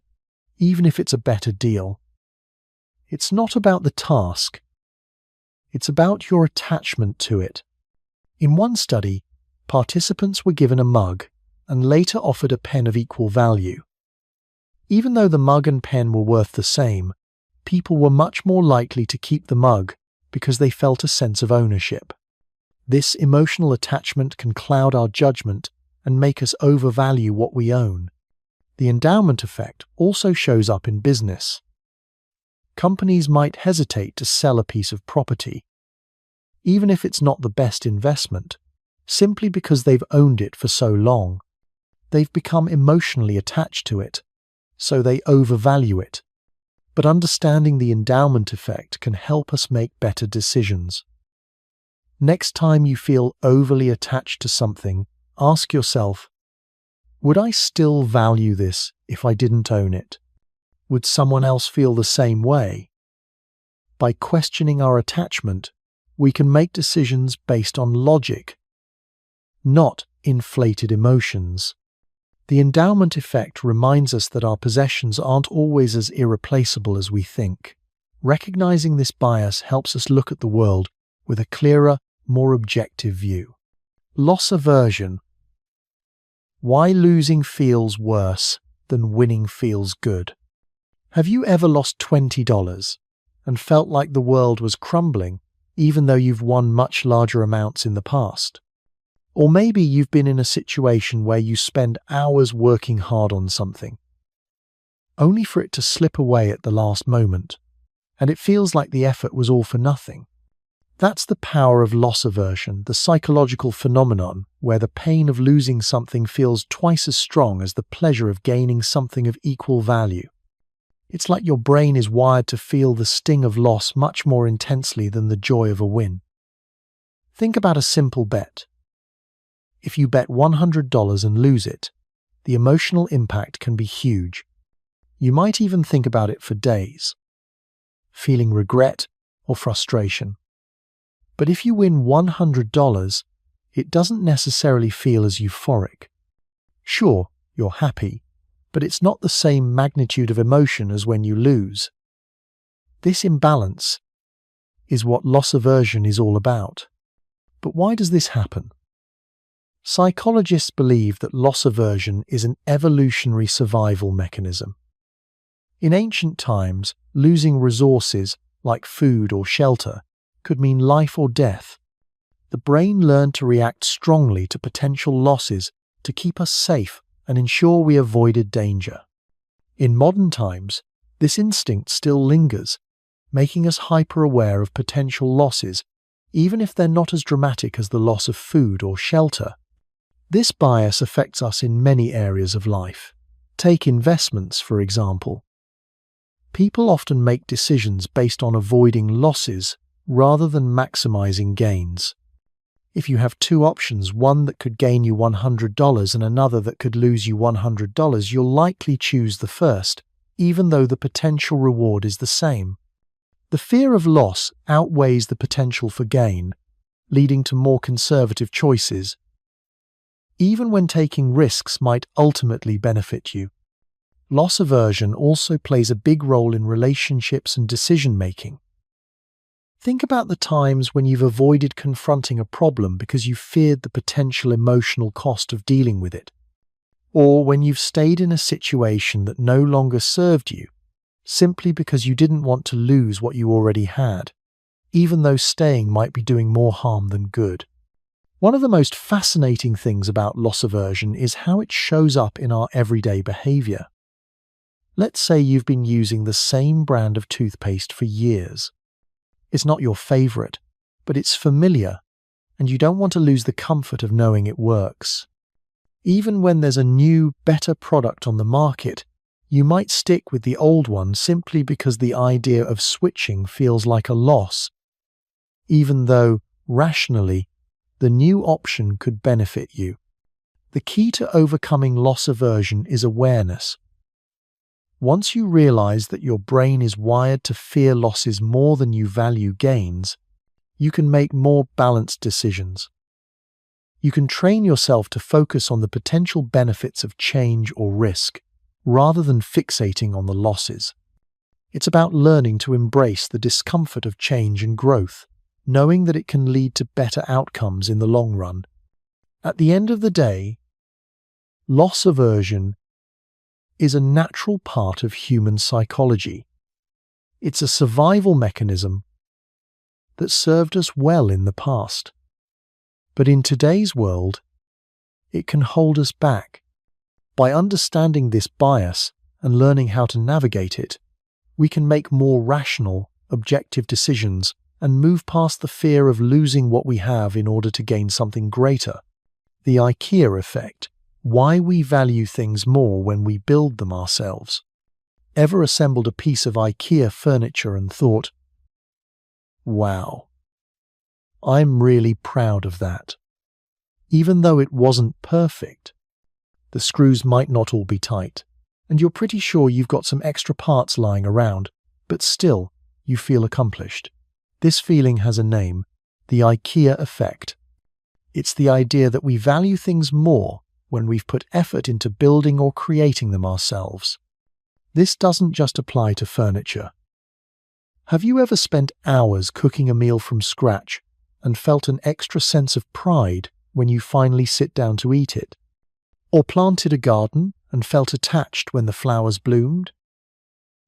even if it's a better deal. It's not about the task. It's about your attachment to it. In one study, participants were given a mug and later offered a pen of equal value. Even though the mug and pen were worth the same, people were much more likely to keep the mug because they felt a sense of ownership. This emotional attachment can cloud our judgment and make us overvalue what we own. The endowment effect also shows up in business. Companies might hesitate to sell a piece of property, even if it's not the best investment, simply because they've owned it for so long. They've become emotionally attached to it, so they overvalue it. But understanding the endowment effect can help us make better decisions. Next time you feel overly attached to something, ask yourself, would I still value this if I didn't own it? Would someone else feel the same way? By questioning our attachment, we can make decisions based on logic, not inflated emotions. The endowment effect reminds us that our possessions aren't always as irreplaceable as we think. Recognizing this bias helps us look at the world with a clearer, more objective view. Loss aversion. Why losing feels worse than winning feels good. Have you ever lost $20 and felt like the world was crumbling, even though you've won much larger amounts in the past? Or maybe you've been in a situation where you spend hours working hard on something, only for it to slip away at the last moment, and it feels like the effort was all for nothing. That's the power of loss aversion, the psychological phenomenon where the pain of losing something feels twice as strong as the pleasure of gaining something of equal value. It's like your brain is wired to feel the sting of loss much more intensely than the joy of a win. Think about a simple bet. If you bet $100 and lose it, the emotional impact can be huge. You might even think about it for days, feeling regret or frustration. But if you win $100, it doesn't necessarily feel as euphoric. Sure, you're happy, but it's not the same magnitude of emotion as when you lose. This imbalance is what loss aversion is all about. But why does this happen? Psychologists believe that loss aversion is an evolutionary survival mechanism. In ancient times, losing resources like food or shelter could mean life or death. The brain learned to react strongly to potential losses to keep us safe and ensure we avoided danger. In modern times, this instinct still lingers, making us hyper-aware of potential losses, even if they're not as dramatic as the loss of food or shelter. This bias affects us in many areas of life. Take investments, for example. People often make decisions based on avoiding losses rather than maximizing gains. If you have two options, one that could gain you $100 and another that could lose you $100, you'll likely choose the first, even though the potential reward is the same. The fear of loss outweighs the potential for gain, leading to more conservative choices, even when taking risks might ultimately benefit you. Loss aversion also plays a big role in relationships and decision-making. Think about the times when you've avoided confronting a problem because you feared the potential emotional cost of dealing with it, or when you've stayed in a situation that no longer served you, simply because you didn't want to lose what you already had, even though staying might be doing more harm than good. One of the most fascinating things about loss aversion is how it shows up in our everyday behavior. Let's say you've been using the same brand of toothpaste for years. It's not your favorite, but it's familiar, and you don't want to lose the comfort of knowing it works. Even when there's a new, better product on the market, you might stick with the old one simply because the idea of switching feels like a loss, even though, rationally, the new option could benefit you. The key to overcoming loss aversion is awareness. Once you realize that your brain is wired to fear losses more than you value gains, you can make more balanced decisions. You can train yourself to focus on the potential benefits of change or risk, rather than fixating on the losses. It's about learning to embrace the discomfort of change and growth, knowing that it can lead to better outcomes in the long run. At the end of the day, loss aversion is a natural part of human psychology. It's a survival mechanism that served us well in the past. But in today's world, it can hold us back. By understanding this bias and learning how to navigate it, we can make more rational, objective decisions and move past the fear of losing what we have in order to gain something greater. The IKEA effect: why we value things more when we build them ourselves. Ever assembled a piece of IKEA furniture and thought, "Wow, I'm really proud of that." Even though it wasn't perfect, the screws might not all be tight, and you're pretty sure you've got some extra parts lying around, but still, you feel accomplished. This feeling has a name: the IKEA effect. It's the idea that we value things more when we've put effort into building or creating them ourselves. This doesn't just apply to furniture. Have you ever spent hours cooking a meal from scratch and felt an extra sense of pride when you finally sit down to eat it? Or planted a garden and felt attached when the flowers bloomed?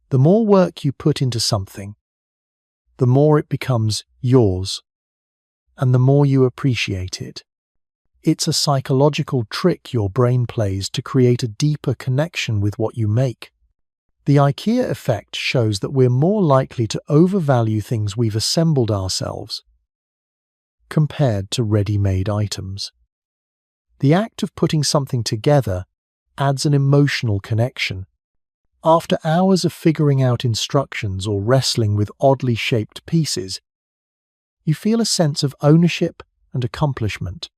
The more work you put into something, the more it becomes yours, and the more you appreciate it. It's a psychological trick your brain plays to create a deeper connection with what you make. The IKEA effect shows that we're more likely to overvalue things we've assembled ourselves compared to ready-made items. The act of putting something together adds an emotional connection. After hours of figuring out instructions or wrestling with oddly shaped pieces, you feel a sense of ownership and accomplishment.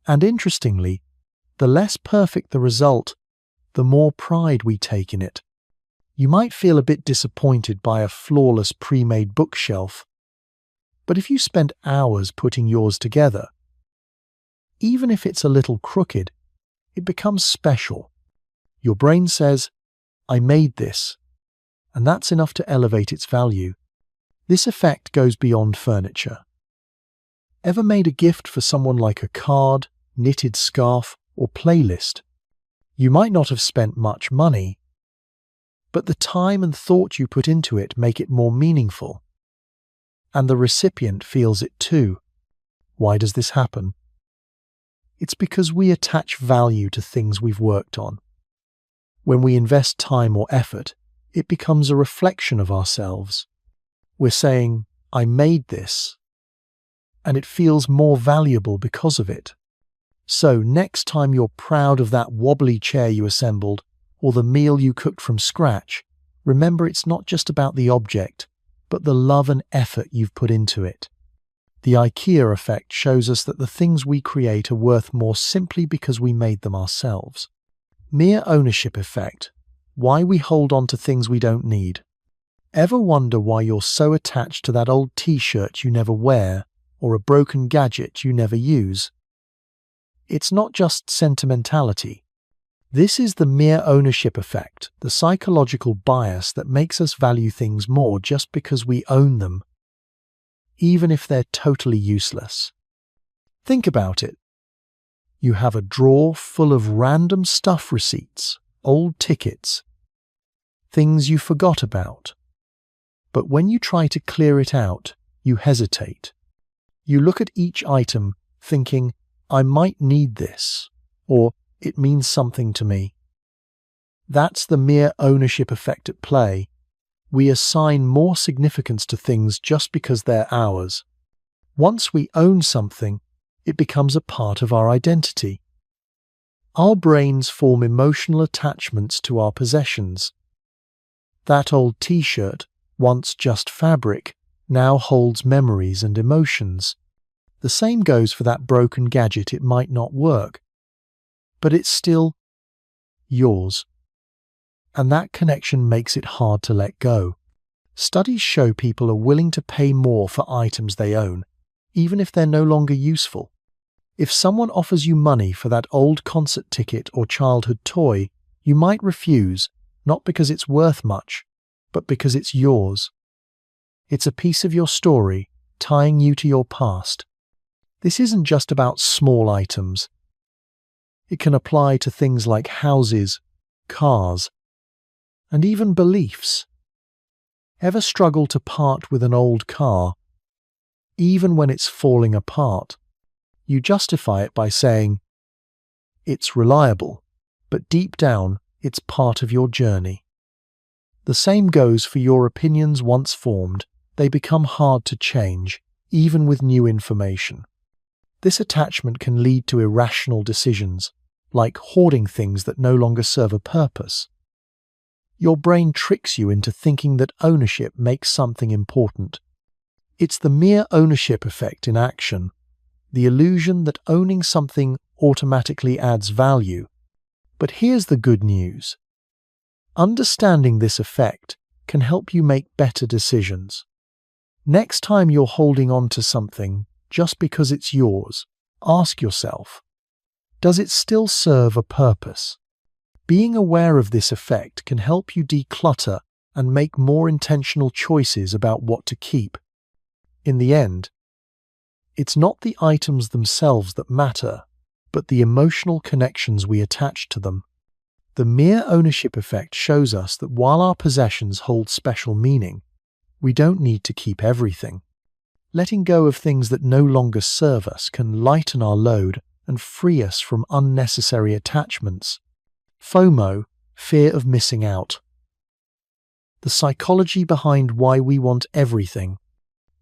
And interestingly, the less perfect the result, the more pride we take in it. You might feel a bit disappointed by a flawless pre-made bookshelf, but if you spent hours putting yours together, even if it's a little crooked, it becomes special. Your brain says, "I made this," and that's enough to elevate its value. This effect goes beyond furniture. Ever made a gift for someone like a card, knitted scarf, or playlist? You might not have spent much money, but the time and thought you put into it make it more meaningful. And the recipient feels it too. Why does this happen? It's because we attach value to things we've worked on. When we invest time or effort, it becomes a reflection of ourselves. We're saying, "I made this," and it feels more valuable because of it. So next time you're proud of that wobbly chair you assembled or the meal you cooked from scratch, remember it's not just about the object, but the love and effort you've put into it. The IKEA effect shows us that the things we create are worth more simply because we made them ourselves. Mere ownership effect: why we hold on to things we don't need. Ever wonder why you're so attached to that old t-shirt you never wear or a broken gadget you never use? It's not just sentimentality. This is the mere ownership effect, the psychological bias that makes us value things more just because we own them, even if they're totally useless. Think about it. You have a drawer full of random stuff receipts, old tickets, things you forgot about. But when you try to clear it out, you hesitate. You look at each item thinking, "I might need this," or "it means something to me." That's the mere ownership effect at play. We assign more significance to things just because they're ours. Once we own something, it becomes a part of our identity. Our brains form emotional attachments to our possessions. That old t-shirt, once just fabric, now holds memories and emotions. The same goes for that broken gadget. It might not work, but it's still yours. and that connection makes it hard to let go. Studies show people are willing to pay more for items they own, even if they're no longer useful. If someone offers you money for that old concert ticket or childhood toy, you might refuse, not because it's worth much, but because it's yours. It's a piece of your story, tying you to your past. This isn't just about small items. It can apply to things like houses, cars, and even beliefs. Ever struggle to part with an old car, even when it's falling apart? You justify it by saying, it's reliable, but deep down, it's part of your journey. The same goes for your opinions once formed. They become hard to change, even with new information. This attachment can lead to irrational decisions, like hoarding things that no longer serve a purpose. Your brain tricks you into thinking that ownership makes something important. It's the mere ownership effect in action, the illusion that owning something automatically adds value. But here's the good news. Understanding this effect can help you make better decisions. Next time you're holding on to something just because it's yours, ask yourself, does it still serve a purpose? Being aware of this effect can help you declutter and make more intentional choices about what to keep. In the end, it's not the items themselves that matter, but the emotional connections we attach to them. The mere ownership effect shows us that while our possessions hold special meaning, we don't need to keep everything. Letting go of things that no longer serve us can lighten our load and free us from unnecessary attachments. FOMO, fear of missing out. The psychology behind why we want everything.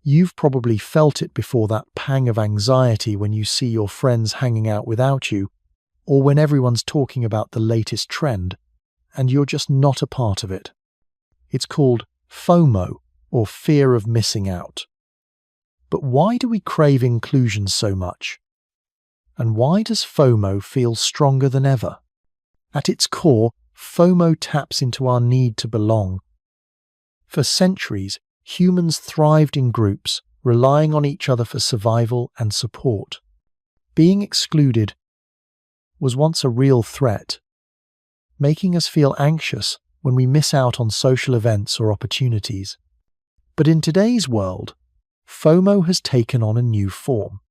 You've probably felt it before, that pang of anxiety when you see your friends hanging out without you, or when everyone's talking about the latest trend, and you're just not a part of it. It's called FOMO, or fear of missing out. But why do we crave inclusion so much? And why does FOMO feel stronger than ever? At its core, FOMO taps into our need to belong. For centuries, humans thrived in groups, relying on each other for survival and support. Being excluded was once a real threat, making us feel anxious when we miss out on social events or opportunities. But in today's world, FOMO has taken on a new form.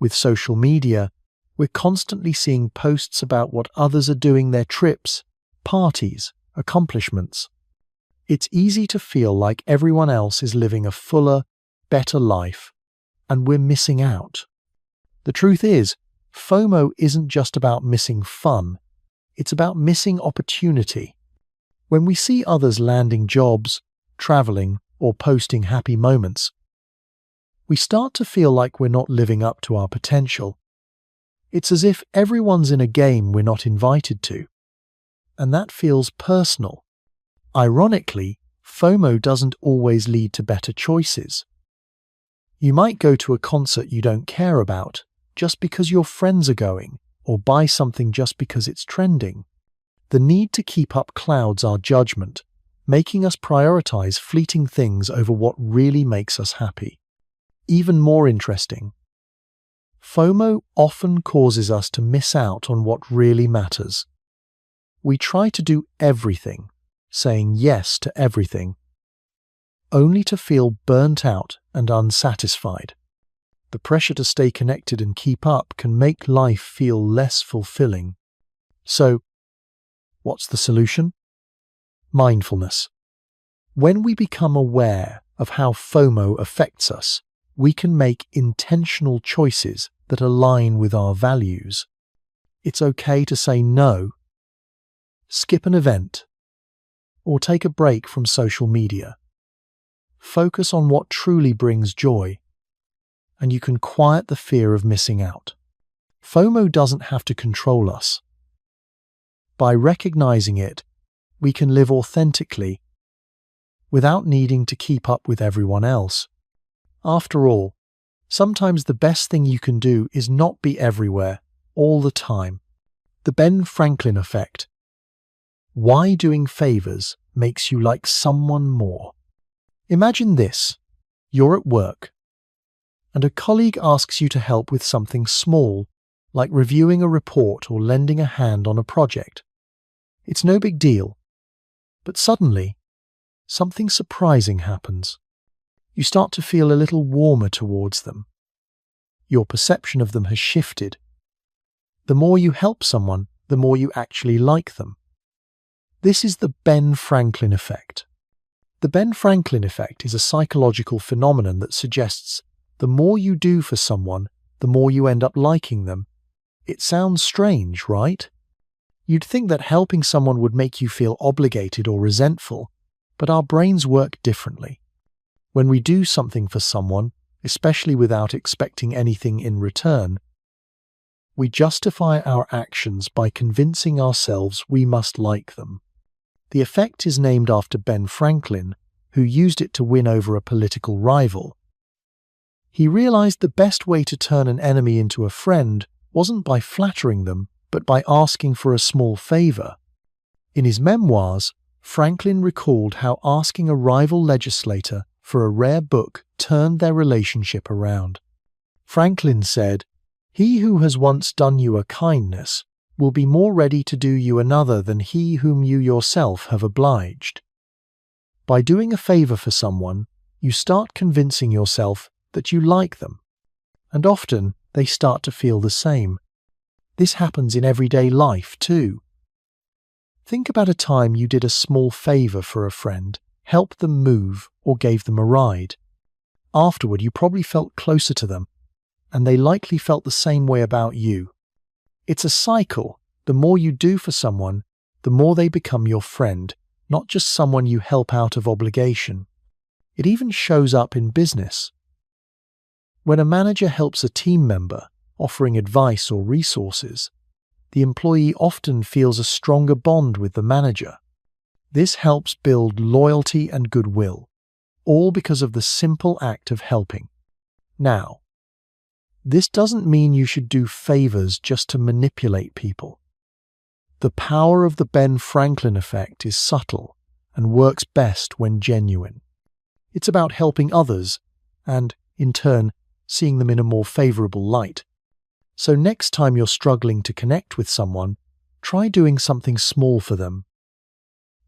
With social media, we're constantly seeing posts about what others are doing, their trips, parties, accomplishments. It's easy to feel like everyone else is living a fuller, better life, and we're missing out. The truth is, FOMO isn't just about missing fun, it's about missing opportunity. When we see others landing jobs, traveling, or posting happy moments, we start to feel like we're not living up to our potential. It's as if everyone's in a game we're not invited to, and that feels personal. Ironically, FOMO doesn't always lead to better choices. You might go to a concert you don't care about just because your friends are going, or buy something just because it's trending. The need to keep up clouds our judgment, making us prioritize fleeting things over what really makes us happy. Even more interesting, FOMO often causes us to miss out on what really matters. We try to do everything, saying yes to everything, only to feel burnt out and unsatisfied. The pressure to stay connected and keep up can make life feel less fulfilling. So, what's the solution? Mindfulness. When we become aware of how FOMO affects us, we can make intentional choices that align with our values. It's okay to say no, skip an event, or take a break from social media. Focus on what truly brings joy, and you can quiet the fear of missing out. FOMO doesn't have to control us. By recognizing it, we can live authentically without needing to keep up with everyone else. After all, sometimes the best thing you can do is not be everywhere all the time. The Ben Franklin effect. Why doing favors makes you like someone more. Imagine this. You're at work, and a colleague asks you to help with something small, like reviewing a report or lending a hand on a project. It's no big deal, but suddenly, something surprising happens. You start to feel a little warmer towards them. Your perception of them has shifted. The more you help someone, the more you actually like them. This is the Ben Franklin effect. The Ben Franklin effect is a psychological phenomenon that suggests the more you do for someone, the more you end up liking them. It sounds strange, right? You'd think that helping someone would make you feel obligated or resentful, but our brains work differently. When we do something for someone, especially without expecting anything in return, we justify our actions by convincing ourselves we must like them. The effect is named after Ben Franklin, who used it to win over a political rival. He realized the best way to turn an enemy into a friend wasn't by flattering them, but by asking for a small favor. In his memoirs, Franklin recalled how asking a rival legislator for a rare book turned their relationship around. Franklin said, "He who has once done you a kindness will be more ready to do you another than he whom you yourself have obliged." By doing a favor for someone, you start convincing yourself that you like them, and often they start to feel the same. This happens in everyday life too. Think about a time you did a small favor for a friend, helped them move, or gave them a ride. Afterward, you probably felt closer to them, and they likely felt the same way about you. It's a cycle. The more you do for someone, the more they become your friend, not just someone you help out of obligation. It even shows up in business. When a manager helps a team member, offering advice or resources, the employee often feels a stronger bond with the manager. This helps build loyalty and goodwill, all because of the simple act of helping. Now, this doesn't mean you should do favors just to manipulate people. The power of the Ben Franklin effect is subtle and works best when genuine. It's about helping others and, in turn, seeing them in a more favorable light. So next time you're struggling to connect with someone, try doing something small for them.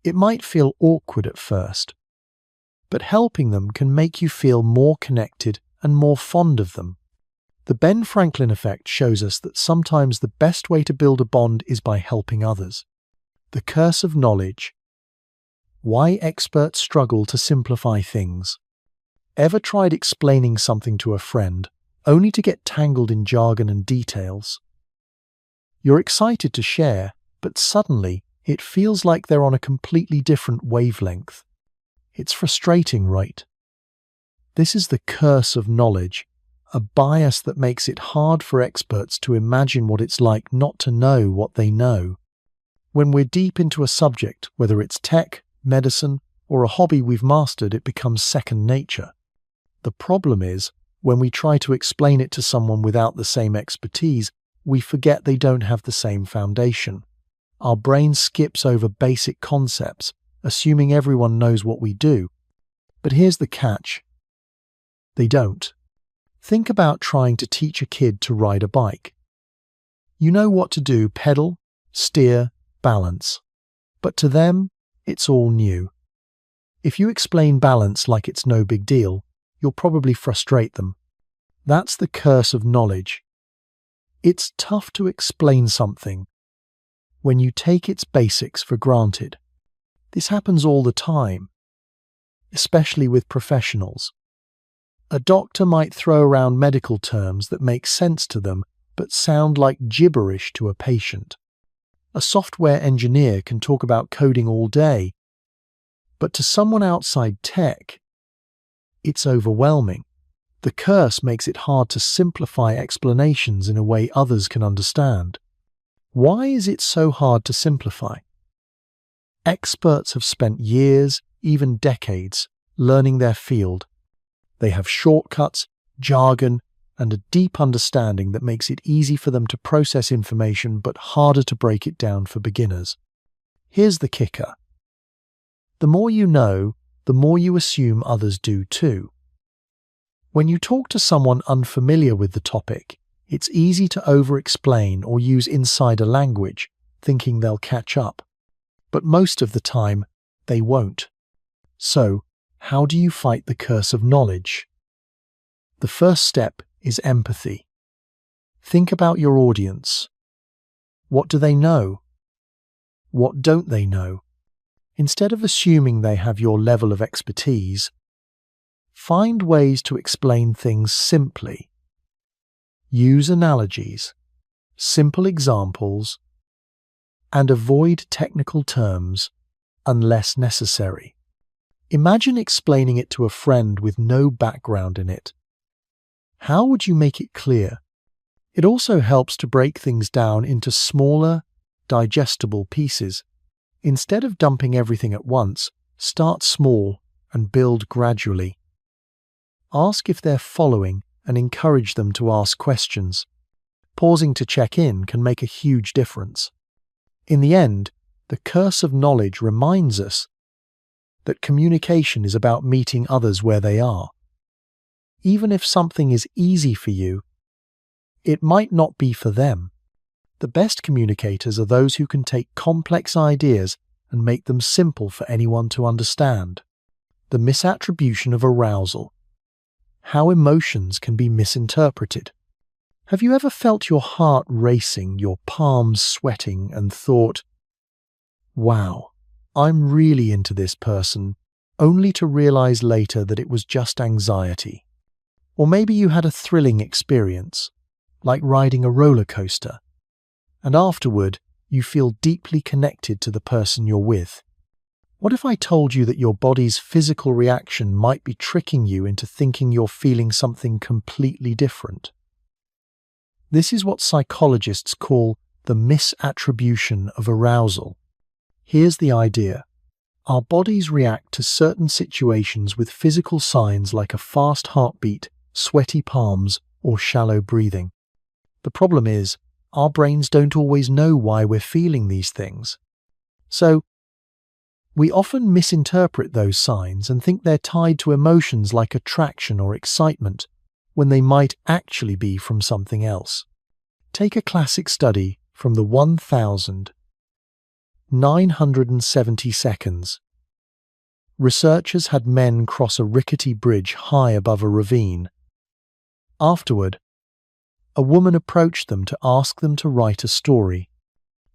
It might feel awkward at first, but helping them can make you feel more connected and more fond of them. The Ben Franklin effect shows us that sometimes the best way to build a bond is by helping others. The curse of knowledge. Why experts struggle to simplify things. Ever tried explaining something to a friend, only to get tangled in jargon and details? You're excited to share, but suddenly it feels like they're on a completely different wavelength. It's frustrating, right? This is the curse of knowledge, a bias that makes it hard for experts to imagine what it's like not to know what they know. When we're deep into a subject, whether it's tech, medicine, or a hobby we've mastered, it becomes second nature. The problem is, when we try to explain it to someone without the same expertise, we forget they don't have the same foundation. Our brain skips over basic concepts, assuming everyone knows what we do. But here's the catch. They don't. Think about trying to teach a kid to ride a bike. You know what to do: pedal, steer, balance. But to them, it's all new. If you explain balance like it's no big deal, you'll probably frustrate them. That's the curse of knowledge. It's tough to explain something when you take its basics for granted. This happens all the time, especially with professionals. A doctor might throw around medical terms that make sense to them but sound like gibberish to a patient. A software engineer can talk about coding all day, but to someone outside tech, it's overwhelming. The curse makes it hard to simplify explanations in a way others can understand. Why is it so hard to simplify? Experts have spent years, even decades, learning their field. They have shortcuts, jargon, and a deep understanding that makes it easy for them to process information but harder to break it down for beginners. Here's the kicker. The more you know, the more you assume others do too. When you talk to someone unfamiliar with the topic, it's easy to over-explain or use insider language, thinking they'll catch up. But most of the time, they won't. So, how do you fight the curse of knowledge? The first step is empathy. Think about your audience. What do they know? What don't they know? Instead of assuming they have your level of expertise, find ways to explain things simply. Use analogies, simple examples, and avoid technical terms unless necessary. Imagine explaining it to a friend with no background in it. How would you make it clear? It also helps to break things down into smaller, digestible pieces. Instead of dumping everything at once, start small and build gradually. Ask if they're following and encourage them to ask questions. Pausing to check in can make a huge difference. In the end, the curse of knowledge reminds us that communication is about meeting others where they are. Even if something is easy for you, it might not be for them. The best communicators are those who can take complex ideas and make them simple for anyone to understand. The misattribution of arousal. How emotions can be misinterpreted. Have you ever felt your heart racing, your palms sweating, and thought, "Wow, I'm really into this person," only to realize later that it was just anxiety? Or maybe you had a thrilling experience, like riding a roller coaster, and afterward you feel deeply connected to the person you're with. What if I told you that your body's physical reaction might be tricking you into thinking you're feeling something completely different? This is what psychologists call the misattribution of arousal. Here's the idea. Our bodies react to certain situations with physical signs like a fast heartbeat, sweaty palms, or shallow breathing. The problem is, our brains don't always know why we're feeling these things. So, we often misinterpret those signs and think they're tied to emotions like attraction or excitement, when they might actually be from something else. Take a classic study from the 1970 seconds. Researchers had men cross a rickety bridge high above a ravine. Afterward, a woman approached them to ask them to write a story.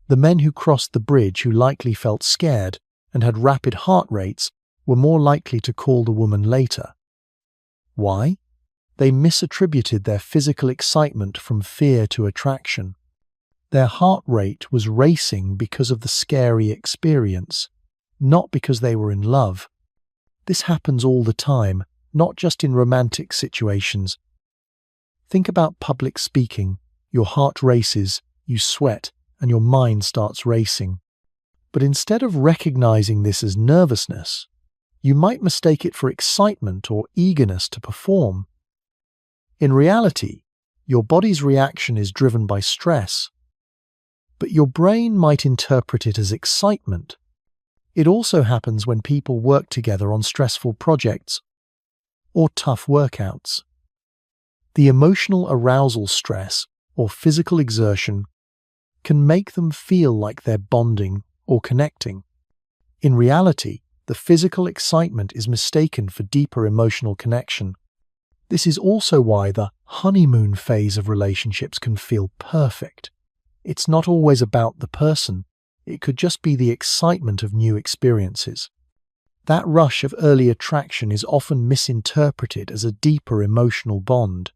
The men who crossed the bridge, who likely felt scared and had rapid heart rates, were more likely to call the woman later. Why? They misattributed their physical excitement from fear to attraction. Their heart rate was racing because of the scary experience, not because they were in love. This happens all the time, not just in romantic situations. Think about public speaking. Your heart races, you sweat, and your mind starts racing. But instead of recognizing this as nervousness, you might mistake it for excitement or eagerness to perform. In reality, your body's reaction is driven by stress, but your brain might interpret it as excitement. It also happens when people work together on stressful projects or tough workouts. The emotional arousal stress or physical exertion can make them feel like they're bonding or connecting. In reality, the physical excitement is mistaken for deeper emotional connection. This is also why the honeymoon phase of relationships can feel perfect. It's not always about the person. It could just be the excitement of new experiences. That rush of early attraction is often misinterpreted as a deeper emotional bond.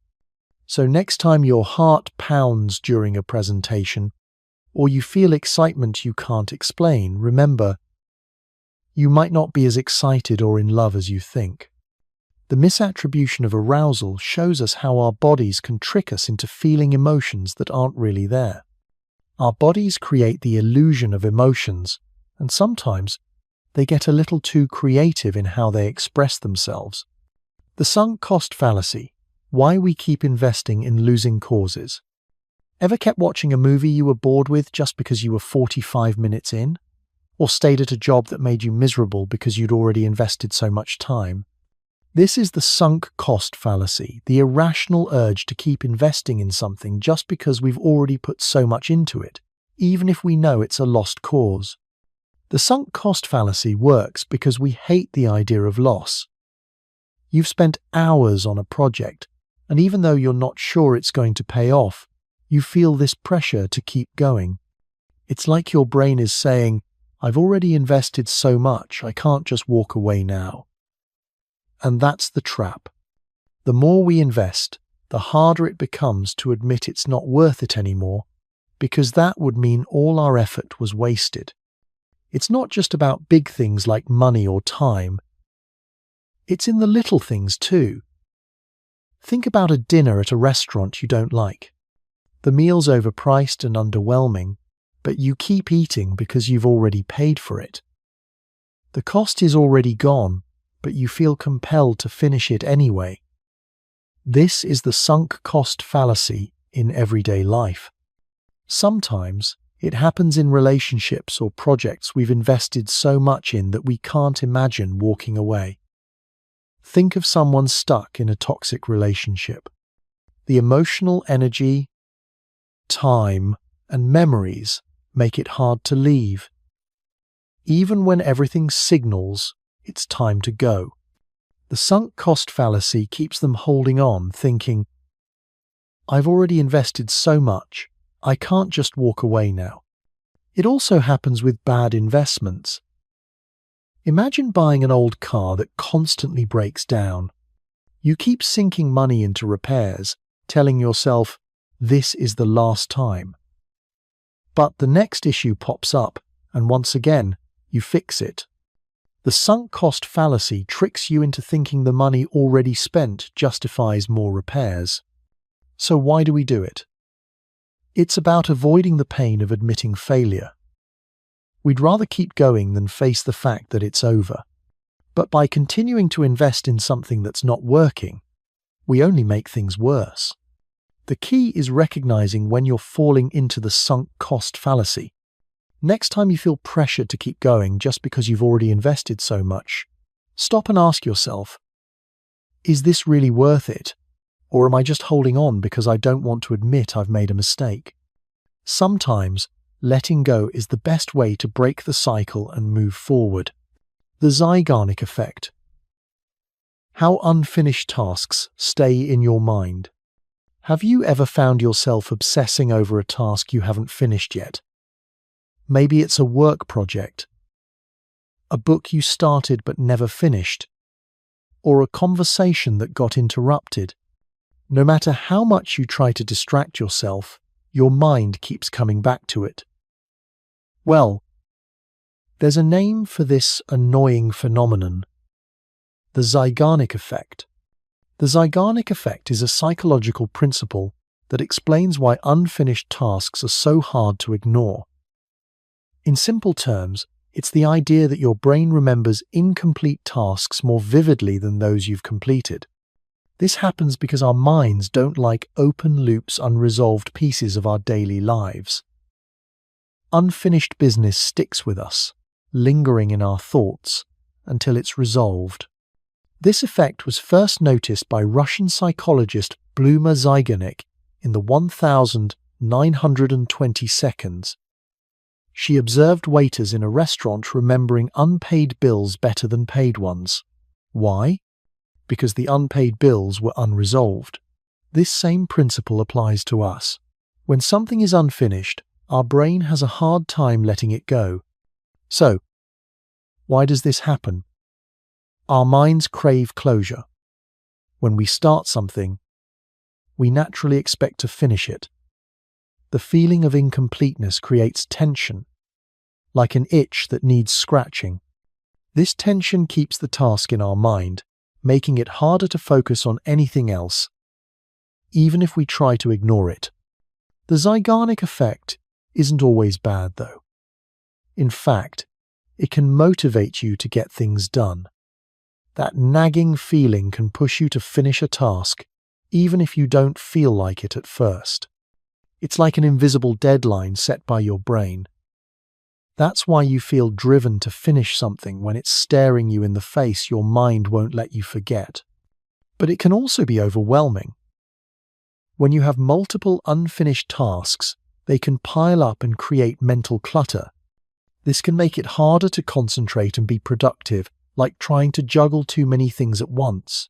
So next time your heart pounds during a presentation, or you feel excitement you can't explain, remember, you might not be as excited or in love as you think. The misattribution of arousal shows us how our bodies can trick us into feeling emotions that aren't really there. Our bodies create the illusion of emotions, and sometimes they get a little too creative in how they express themselves. The sunk cost fallacy. Why we keep investing in losing causes. Ever kept watching a movie you were bored with just because you were 45 minutes in? or stayed at a job that made you miserable because you'd already invested so much time. This is the sunk cost fallacy, the irrational urge to keep investing in something just because we've already put so much into it, even if we know it's a lost cause. The sunk cost fallacy works because we hate the idea of loss. You've spent hours on a project, and even though you're not sure it's going to pay off, you feel this pressure to keep going. It's like your brain is saying, "I've already invested so much, I can't just walk away now." And that's the trap. The more we invest, the harder it becomes to admit it's not worth it anymore, because that would mean all our effort was wasted. It's not just about big things like money or time. It's in the little things too. Think about a dinner at a restaurant you don't like. The meal's overpriced and underwhelming, but you keep eating because you've already paid for it. The cost is already gone, but you feel compelled to finish it anyway. This is the sunk cost fallacy in everyday life. Sometimes it happens in relationships or projects we've invested so much in that we can't imagine walking away. Think of someone stuck in a toxic relationship. The emotional energy, time, and memories make it hard to leave. Even when everything signals it's time to go. The sunk cost fallacy keeps them holding on, thinking, "I've already invested so much, I can't just walk away now." It also happens with bad investments. Imagine buying an old car that constantly breaks down. You keep sinking money into repairs, telling yourself, "This is the last time." But the next issue pops up, and once again, you fix it. The sunk cost fallacy tricks you into thinking the money already spent justifies more repairs. So why do we do it? It's about avoiding the pain of admitting failure. We'd rather keep going than face the fact that it's over. But by continuing to invest in something that's not working, we only make things worse. The key is recognizing when you're falling into the sunk cost fallacy. Next time you feel pressured to keep going just because you've already invested so much, stop and ask yourself, is this really worth it? Or am I just holding on because I don't want to admit I've made a mistake? Sometimes, letting go is the best way to break the cycle and move forward. The Zeigarnik effect. How unfinished tasks stay in your mind. Have you ever found yourself obsessing over a task you haven't finished yet? Maybe it's a work project, a book you started but never finished, or a conversation that got interrupted. No matter how much you try to distract yourself, your mind keeps coming back to it. Well, there's a name for this annoying phenomenon: the Zeigarnik effect. The Zeigarnik effect is a psychological principle that explains why unfinished tasks are so hard to ignore. In simple terms, it's the idea that your brain remembers incomplete tasks more vividly than those you've completed. This happens because our minds don't like open loops, unresolved pieces of our daily lives. Unfinished business sticks with us, lingering in our thoughts until it's resolved. This effect was first noticed by Russian psychologist Bluma Zeigarnik in the 1920 seconds. She observed waiters in a restaurant remembering unpaid bills better than paid ones. Why? Because the unpaid bills were unresolved. This same principle applies to us. When something is unfinished, our brain has a hard time letting it go. So, why does this happen? Our minds crave closure. When we start something, we naturally expect to finish it. The feeling of incompleteness creates tension, like an itch that needs scratching. This tension keeps the task in our mind, making it harder to focus on anything else, even if we try to ignore it. The Zeigarnik effect isn't always bad, though. In fact, it can motivate you to get things done. That nagging feeling can push you to finish a task, even if you don't feel like it at first. It's like an invisible deadline set by your brain. That's why you feel driven to finish something when it's staring you in the face. Your mind won't let you forget. But it can also be overwhelming. When you have multiple unfinished tasks, they can pile up and create mental clutter. This can make it harder to concentrate and be productive, like trying to juggle too many things at once.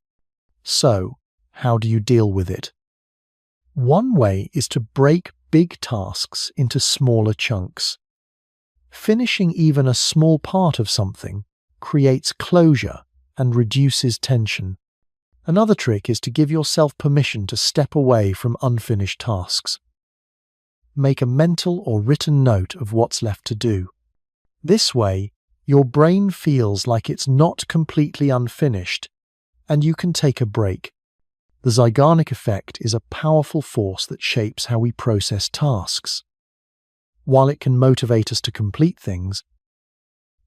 So, how do you deal with it? One way is to break big tasks into smaller chunks. Finishing even a small part of something creates closure and reduces tension. Another trick is to give yourself permission to step away from unfinished tasks. Make a mental or written note of what's left to do. This way, your brain feels like it's not completely unfinished, and you can take a break. The Zeigarnik effect is a powerful force that shapes how we process tasks. While it can motivate us to complete things,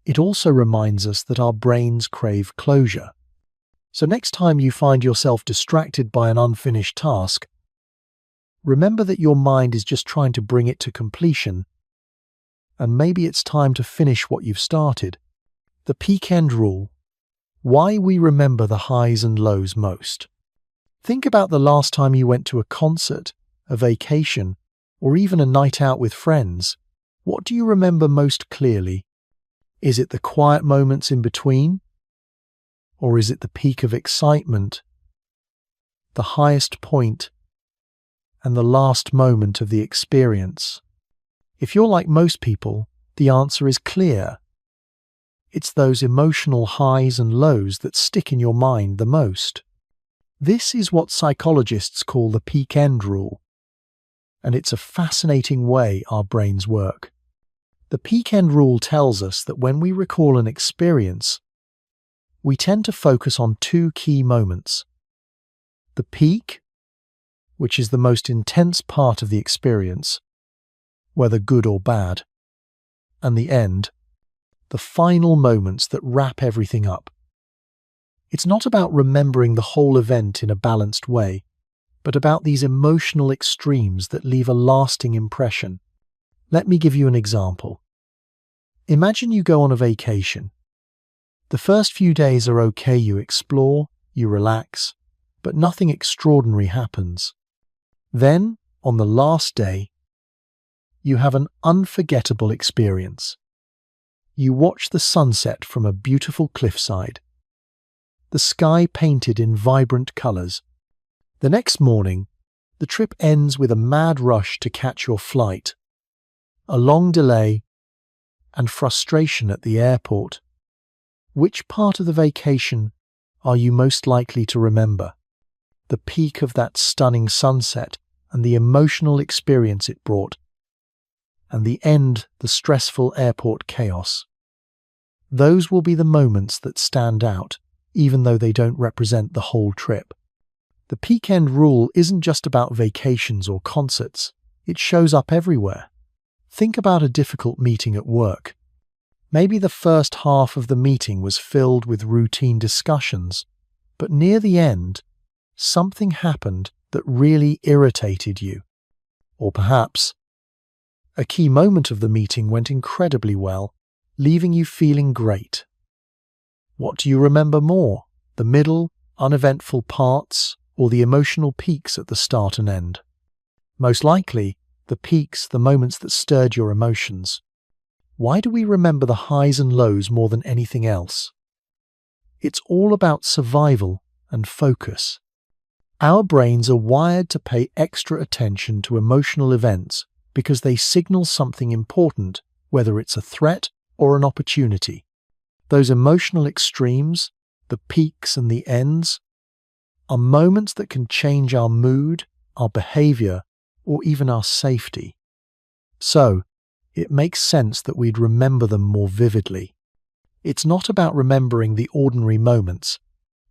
it also reminds us that our brains crave closure. So next time you find yourself distracted by an unfinished task, remember that your mind is just trying to bring it to completion, and maybe it's time to finish what you've started. The peak end rule. Why we remember the highs and lows most. Think about the last time you went to a concert, a vacation, or even a night out with friends. What do you remember most clearly? Is it the quiet moments in between? Or is it the peak of excitement, the highest point, and the last moment of the experience? If you're like most people, the answer is clear. It's those emotional highs and lows that stick in your mind the most. This is what psychologists call the peak end rule, and it's a fascinating way our brains work. The peak end rule tells us that when we recall an experience, we tend to focus on two key moments. The peak, which is the most intense part of the experience, whether good or bad, and the end, the final moments that wrap everything up. It's not about remembering the whole event in a balanced way, but about these emotional extremes that leave a lasting impression. Let me give you an example. Imagine you go on a vacation. The first few days are okay, you explore, you relax, but nothing extraordinary happens. Then, on the last day, you have an unforgettable experience. You watch the sunset from a beautiful cliffside, the sky painted in vibrant colours. The next morning, the trip ends with a mad rush to catch your flight, a long delay, and frustration at the airport. Which part of the vacation are you most likely to remember? The peak of that stunning sunset and the emotional experience it brought, and the end, the stressful airport chaos. Those will be the moments that stand out, even though they don't represent the whole trip. The peak end rule isn't just about vacations or concerts. It shows up everywhere. Think about a difficult meeting at work. Maybe the first half of the meeting was filled with routine discussions, but near the end, something happened that really irritated you. Or perhaps a key moment of the meeting went incredibly well, leaving you feeling great. What do you remember more? The middle, uneventful parts, or the emotional peaks at the start and end? Most likely, the peaks, the moments that stirred your emotions. Why do we remember the highs and lows more than anything else? It's all about survival and focus. Our brains are wired to pay extra attention to emotional events because they signal something important, whether it's a threat or an opportunity. Those emotional extremes, the peaks and the ends, are moments that can change our mood, our behavior, or even our safety. So, it makes sense that we'd remember them more vividly. It's not about remembering the ordinary moments.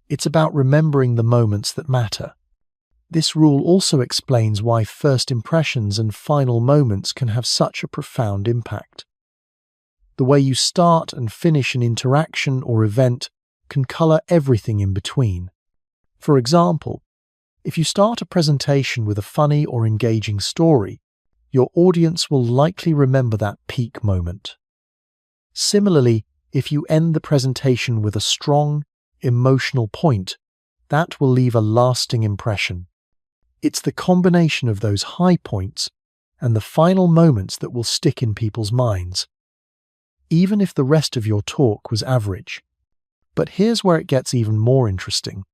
It's about remembering the moments that matter. This rule also explains why first impressions and final moments can have such a profound impact. The way you start and finish an interaction or event can color everything in between. For example, if you start a presentation with a funny or engaging story, your audience will likely remember that peak moment. Similarly, if you end the presentation with a strong, emotional point, that will leave a lasting impression. It's the combination of those high points and the final moments that will stick in people's minds, even if the rest of your talk was average. But here's where it gets even more interesting.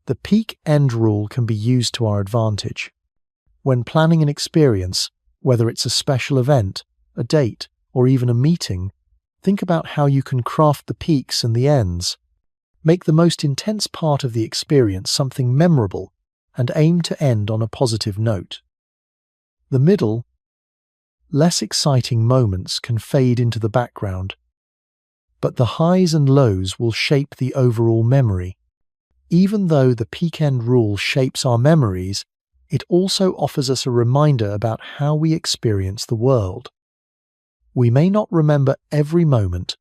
The peak-end rule can be used to our advantage. When planning an experience, whether it's a special event, a date, or even a meeting, think about how you can craft the peaks and the ends. Make the most intense part of the experience something memorable and aim to end on a positive note. The middle, less exciting moments can fade into the background, but the highs and lows will shape the overall memory. Even though the peak-end rule shapes our memories, it also offers us a reminder about how we experience the world. We may not remember every moment,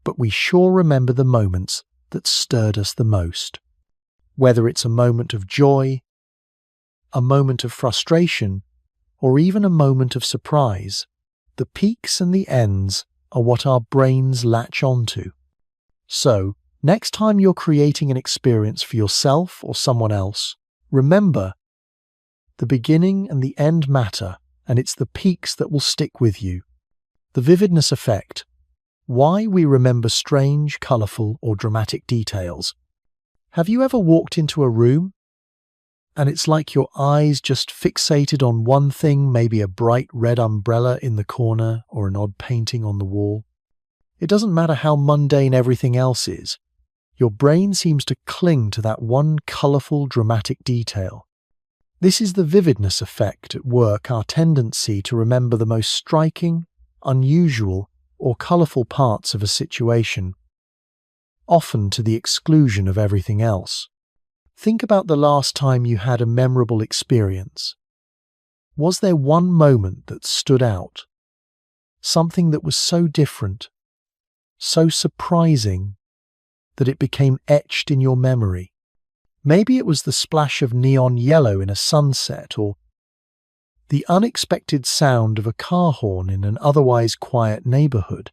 but we sure remember the moments that stirred us the most. Whether it's a moment of joy, a moment of frustration, or even a moment of surprise, the peaks and the ends are what our brains latch onto. So, next time you're creating an experience for yourself or someone else, remember, the beginning and the end matter, and it's the peaks that will stick with you. The vividness effect. Why we remember strange, colourful, or dramatic details. Have you ever walked into a room and it's like your eyes just fixated on one thing, maybe a bright red umbrella in the corner or an odd painting on the wall? It doesn't matter how mundane everything else is. Your brain seems to cling to that one colourful, dramatic detail. This is the vividness effect at work, our tendency to remember the most striking, unusual, or colourful parts of a situation, often to the exclusion of everything else. Think about the last time you had a memorable experience. Was there one moment that stood out? Something that was so different, so surprising, that it became etched in your memory? Maybe it was the splash of neon yellow in a sunset, or the unexpected sound of a car horn in an otherwise quiet neighborhood.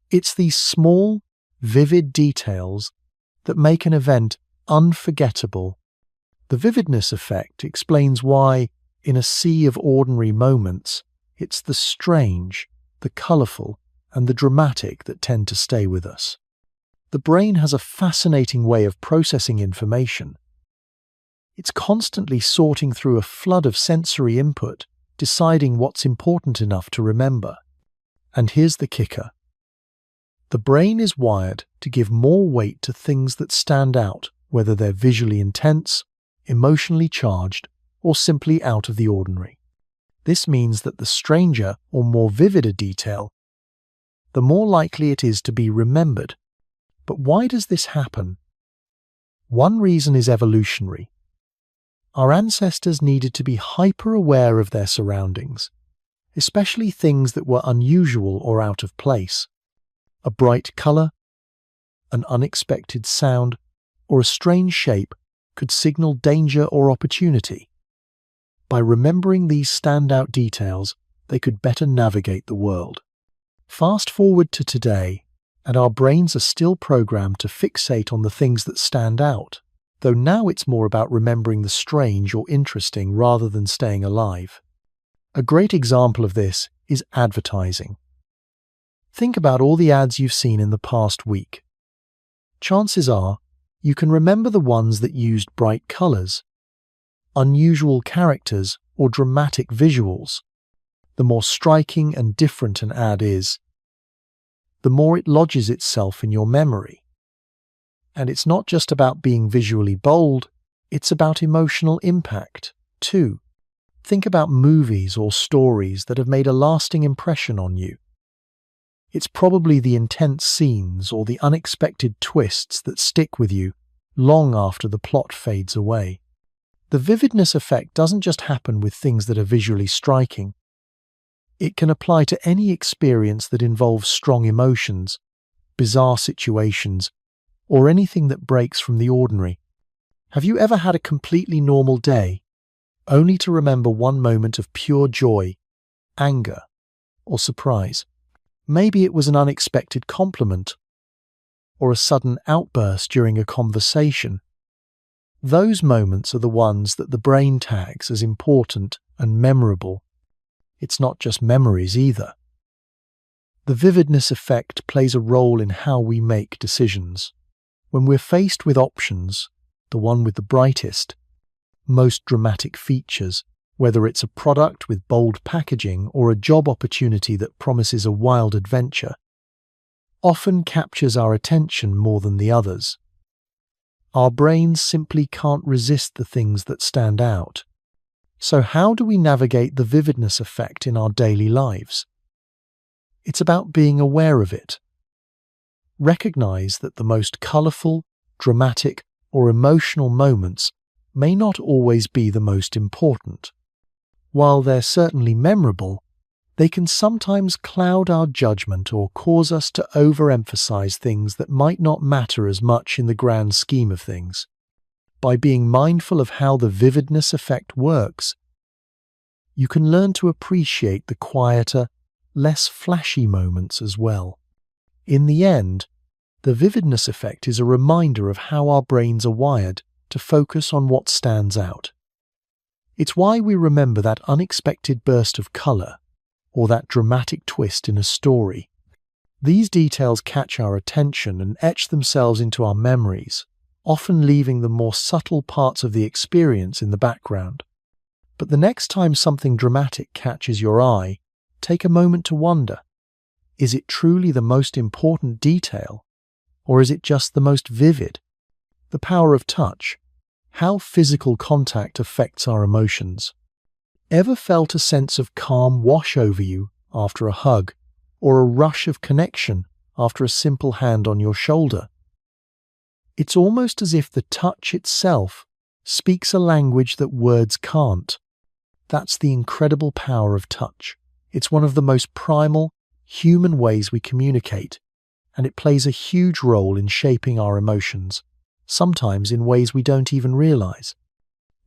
It's these small, vivid details that make an event unforgettable. The vividness effect explains why, in a sea of ordinary moments, it's the strange, the colourful, and the dramatic that tend to stay with us. The brain has a fascinating way of processing information. It's constantly sorting through a flood of sensory input, deciding what's important enough to remember. And here's the kicker. The brain is wired to give more weight to things that stand out, whether they're visually intense, emotionally charged, or simply out of the ordinary. This means that the stranger or more vivid a detail, the more likely it is to be remembered. But why does this happen? One reason is evolutionary. Our ancestors needed to be hyper-aware of their surroundings, especially things that were unusual or out of place. A bright colour, an unexpected sound, or a strange shape could signal danger or opportunity. By remembering these standout details, they could better navigate the world. Fast forward to today, and our brains are still programmed to fixate on the things that stand out, though now it's more about remembering the strange or interesting rather than staying alive. A great example of this is advertising. Think about all the ads you've seen in the past week. Chances are, you can remember the ones that used bright colours, unusual characters, or dramatic visuals. The more striking and different an ad is, the more it lodges itself in your memory. And it's not just about being visually bold, it's about emotional impact, too. Think about movies or stories that have made a lasting impression on you. It's probably the intense scenes or the unexpected twists that stick with you long after the plot fades away. The vividness effect doesn't just happen with things that are visually striking. It can apply to any experience that involves strong emotions, bizarre situations, or anything that breaks from the ordinary. Have you ever had a completely normal day, only to remember one moment of pure joy, anger, or surprise? Maybe it was an unexpected compliment or a sudden outburst during a conversation. Those moments are the ones that the brain tags as important and memorable. It's not just memories either. The vividness effect plays a role in how we make decisions. When we're faced with options, the one with the brightest, most dramatic features, whether it's a product with bold packaging or a job opportunity that promises a wild adventure, often captures our attention more than the others. Our brains simply can't resist the things that stand out. So how do we navigate the vividness effect in our daily lives? It's about being aware of it. Recognize that the most colourful, dramatic, or emotional moments may not always be the most important. While they're certainly memorable, they can sometimes cloud our judgment or cause us to overemphasize things that might not matter as much in the grand scheme of things. By being mindful of how the vividness effect works, you can learn to appreciate the quieter, less flashy moments as well. In the end, the vividness effect is a reminder of how our brains are wired to focus on what stands out. It's why we remember that unexpected burst of colour or that dramatic twist in a story. These details catch our attention and etch themselves into our memories, often leaving the more subtle parts of the experience in the background. But the next time something dramatic catches your eye, take a moment to wonder, is it truly the most important detail, or is it just the most vivid? The power of touch. How physical contact affects our emotions. Ever felt a sense of calm wash over you after a hug, or a rush of connection after a simple hand on your shoulder? It's almost as if the touch itself speaks a language that words can't. That's the incredible power of touch. It's one of the most primal, human ways we communicate, and it plays a huge role in shaping our emotions, sometimes in ways we don't even realize.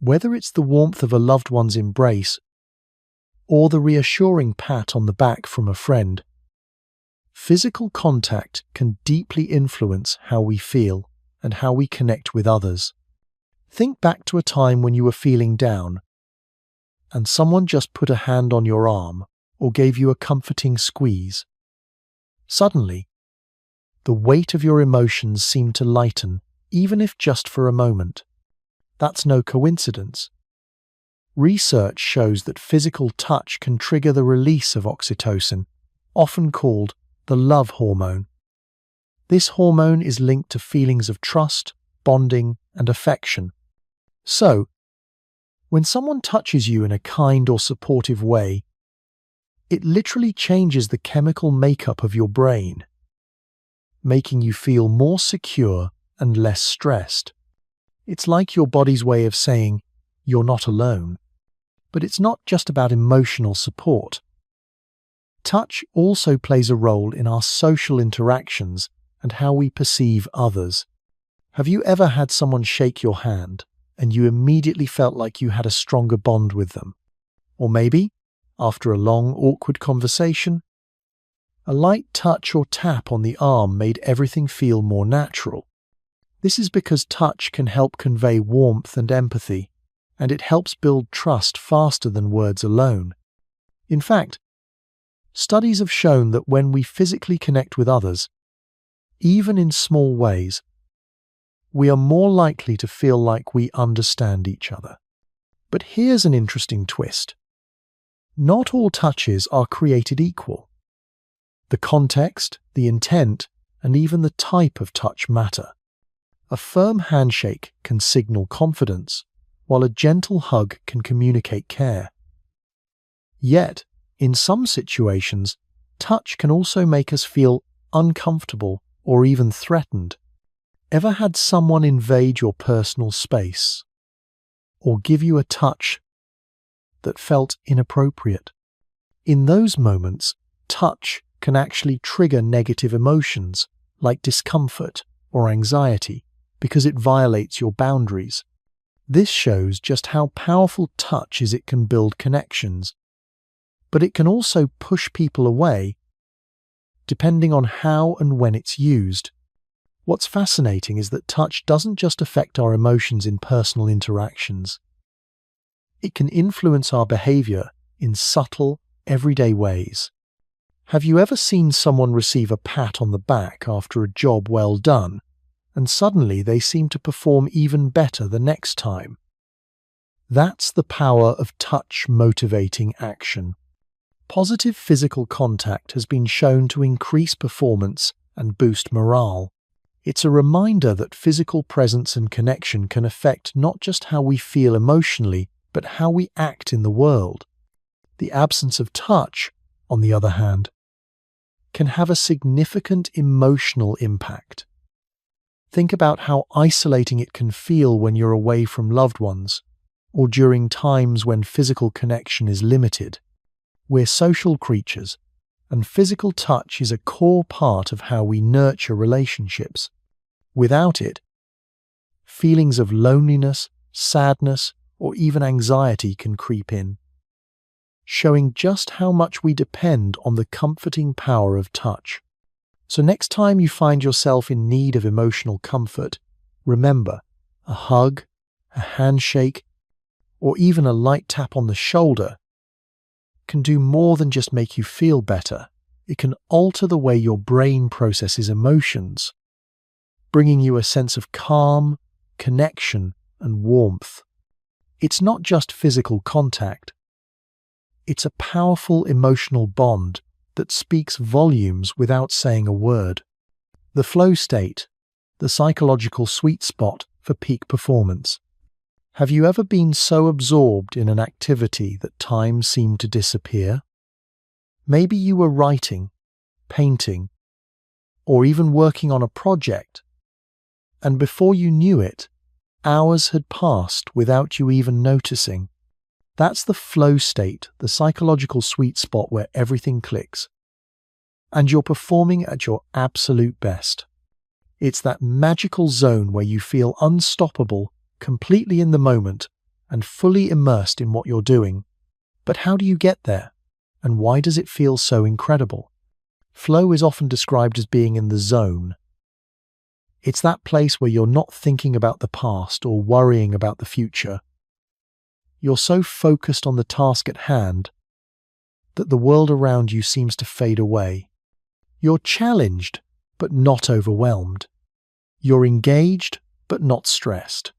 Whether it's the warmth of a loved one's embrace or the reassuring pat on the back from a friend, physical contact can deeply influence how we feel and how we connect with others. Think back to a time when you were feeling down and someone just put a hand on your arm or gave you a comforting squeeze. Suddenly, the weight of your emotions seemed to lighten, even if just for a moment. That's no coincidence. Research shows that physical touch can trigger the release of oxytocin, often called the love hormone. This hormone is linked to feelings of trust, bonding, and affection. So, when someone touches you in a kind or supportive way, it literally changes the chemical makeup of your brain, making you feel more secure and less stressed. It's like your body's way of saying, you're not alone. But it's not just about emotional support. Touch also plays a role in our social interactions and how we perceive others. Have you ever had someone shake your hand and you immediately felt like you had a stronger bond with them? Or maybe, after a long, awkward conversation, a light touch or tap on the arm made everything feel more natural. This is because touch can help convey warmth and empathy, and it helps build trust faster than words alone. In fact, studies have shown that when we physically connect with others, even in small ways, we are more likely to feel like we understand each other. But here's an interesting twist. Not all touches are created equal. The context, the intent, and even the type of touch matter. A firm handshake can signal confidence, while a gentle hug can communicate care. Yet, in some situations, touch can also make us feel uncomfortable or even threatened. Ever had someone invade your personal space or give you a touch that felt inappropriate? In those moments, touch can actually trigger negative emotions like discomfort or anxiety because it violates your boundaries. This shows just how powerful touch is. It can build connections, but it can also push people away depending on how and when it's used. What's fascinating is that touch doesn't just affect our emotions in personal interactions. It can influence our behavior in subtle, everyday ways. Have you ever seen someone receive a pat on the back after a job well done, and suddenly they seem to perform even better the next time? That's the power of touch motivating action. Positive physical contact has been shown to increase performance and boost morale. It's a reminder that physical presence and connection can affect not just how we feel emotionally, but how we act in the world. The absence of touch, on the other hand, can have a significant emotional impact. Think about how isolating it can feel when you're away from loved ones, or during times when physical connection is limited. We're social creatures, and physical touch is a core part of how we nurture relationships. Without it, feelings of loneliness, sadness, or even anxiety can creep in, showing just how much we depend on the comforting power of touch. So next time you find yourself in need of emotional comfort, remember, a hug, a handshake, or even a light tap on the shoulder can do more than just make you feel better. It can alter the way your brain processes emotions, bringing you a sense of calm, connection, and warmth. It's not just physical contact. It's a powerful emotional bond that speaks volumes without saying a word. The flow state, the psychological sweet spot for peak performance. Have you ever been so absorbed in an activity that time seemed to disappear? Maybe you were writing, painting, or even working on a project, and before you knew it, hours had passed without you even noticing. That's the flow state, the psychological sweet spot where everything clicks, and you're performing at your absolute best. It's that magical zone where you feel unstoppable, completely in the moment, and fully immersed in what you're doing. But how do you get there? And why does it feel so incredible? Flow is often described as being in the zone. It's that place where you're not thinking about the past or worrying about the future. You're so focused on the task at hand that the world around you seems to fade away. You're challenged, but not overwhelmed. You're engaged, but not stressed.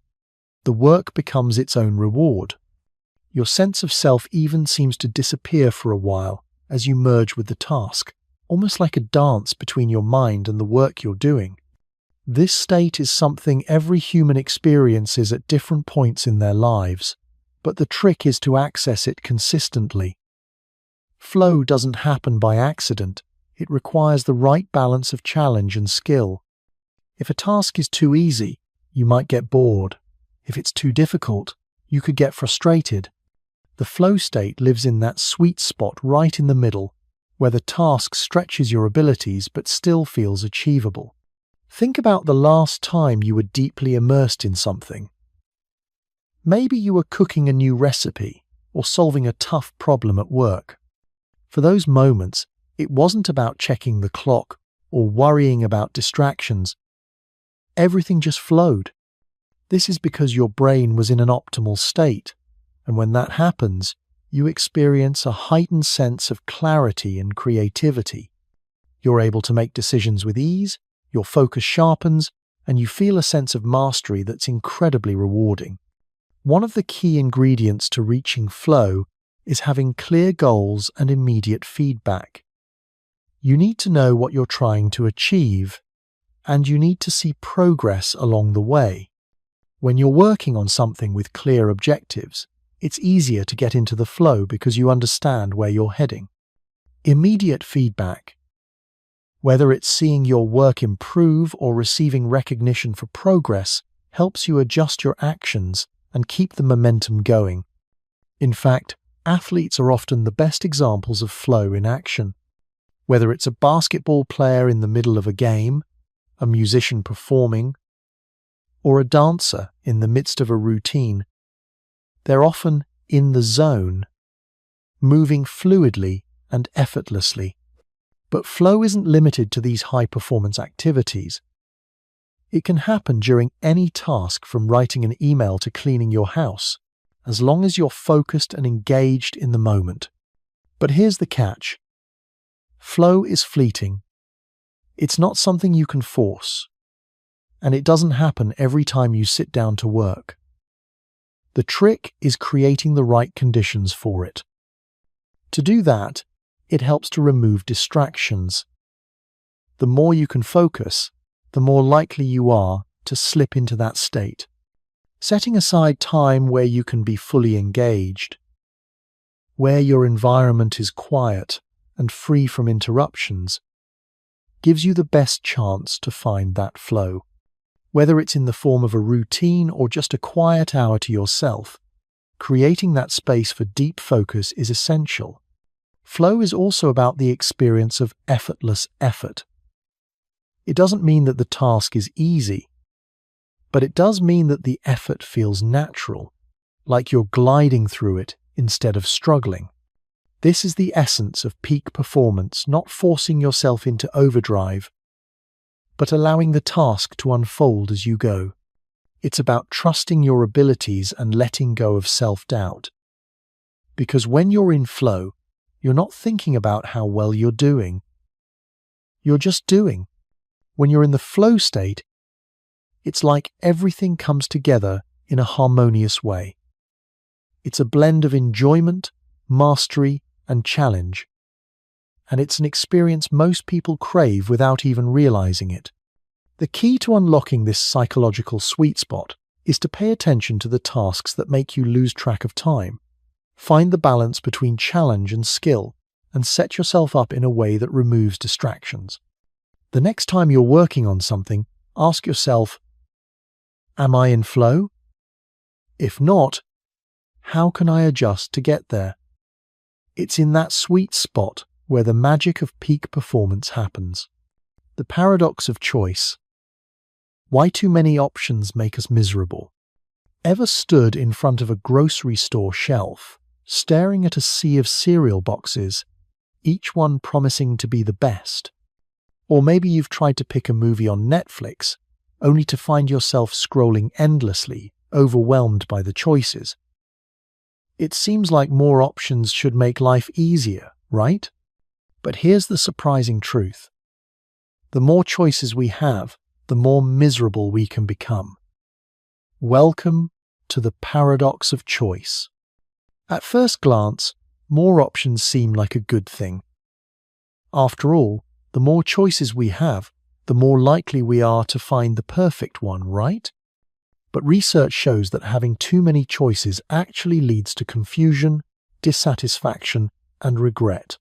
The work becomes its own reward. Your sense of self even seems to disappear for a while as you merge with the task, almost like a dance between your mind and the work you're doing. This state is something every human experiences at different points in their lives, but the trick is to access it consistently. Flow doesn't happen by accident. It requires the right balance of challenge and skill. If a task is too easy, you might get bored. If it's too difficult, you could get frustrated. The flow state lives in that sweet spot right in the middle, where the task stretches your abilities but still feels achievable. Think about the last time you were deeply immersed in something. Maybe you were cooking a new recipe or solving a tough problem at work. For those moments, it wasn't about checking the clock or worrying about distractions. Everything just flowed. This is because your brain was in an optimal state, and when that happens, you experience a heightened sense of clarity and creativity. You're able to make decisions with ease, your focus sharpens, and you feel a sense of mastery that's incredibly rewarding. One of the key ingredients to reaching flow is having clear goals and immediate feedback. You need to know what you're trying to achieve, and you need to see progress along the way. When you're working on something with clear objectives, it's easier to get into the flow because you understand where you're heading. Immediate feedback, whether it's seeing your work improve or receiving recognition for progress, helps you adjust your actions and keep the momentum going. In fact, athletes are often the best examples of flow in action. Whether it's a basketball player in the middle of a game, a musician performing, or a dancer in the midst of a routine, they're often in the zone, moving fluidly and effortlessly. But flow isn't limited to these high-performance activities. It can happen during any task from writing an email to cleaning your house, as long as you're focused and engaged in the moment. But here's the catch. Flow is fleeting. It's not something you can force, and it doesn't happen every time you sit down to work. The trick is creating the right conditions for it. To do that, it helps to remove distractions. The more you can focus, the more likely you are to slip into that state. Setting aside time where you can be fully engaged, where your environment is quiet and free from interruptions, gives you the best chance to find that flow. Whether it's in the form of a routine or just a quiet hour to yourself, creating that space for deep focus is essential. Flow is also about the experience of effortless effort. It doesn't mean that the task is easy, but it does mean that the effort feels natural, like you're gliding through it instead of struggling. This is the essence of peak performance, not forcing yourself into overdrive, but allowing the task to unfold as you go. It's about trusting your abilities and letting go of self-doubt. Because when you're in flow, you're not thinking about how well you're doing. You're just doing. When you're in the flow state, it's like everything comes together in a harmonious way. It's a blend of enjoyment, mastery, and challenge. And it's an experience most people crave without even realizing it. The key to unlocking this psychological sweet spot is to pay attention to the tasks that make you lose track of time. Find the balance between challenge and skill, and set yourself up in a way that removes distractions. The next time you're working on something, ask yourself, am I in flow? If not, how can I adjust to get there? It's in that sweet spot where the magic of peak performance happens. The paradox of choice. Why too many options make us miserable? Ever stood in front of a grocery store shelf, staring at a sea of cereal boxes, each one promising to be the best? Or maybe you've tried to pick a movie on Netflix, only to find yourself scrolling endlessly, overwhelmed by the choices. It seems like more options should make life easier, right? But here's the surprising truth. The more choices we have, the more miserable we can become. Welcome to the paradox of choice. At first glance, more options seem like a good thing. After all, the more choices we have, the more likely we are to find the perfect one, right? But research shows that having too many choices actually leads to confusion, dissatisfaction, and regret.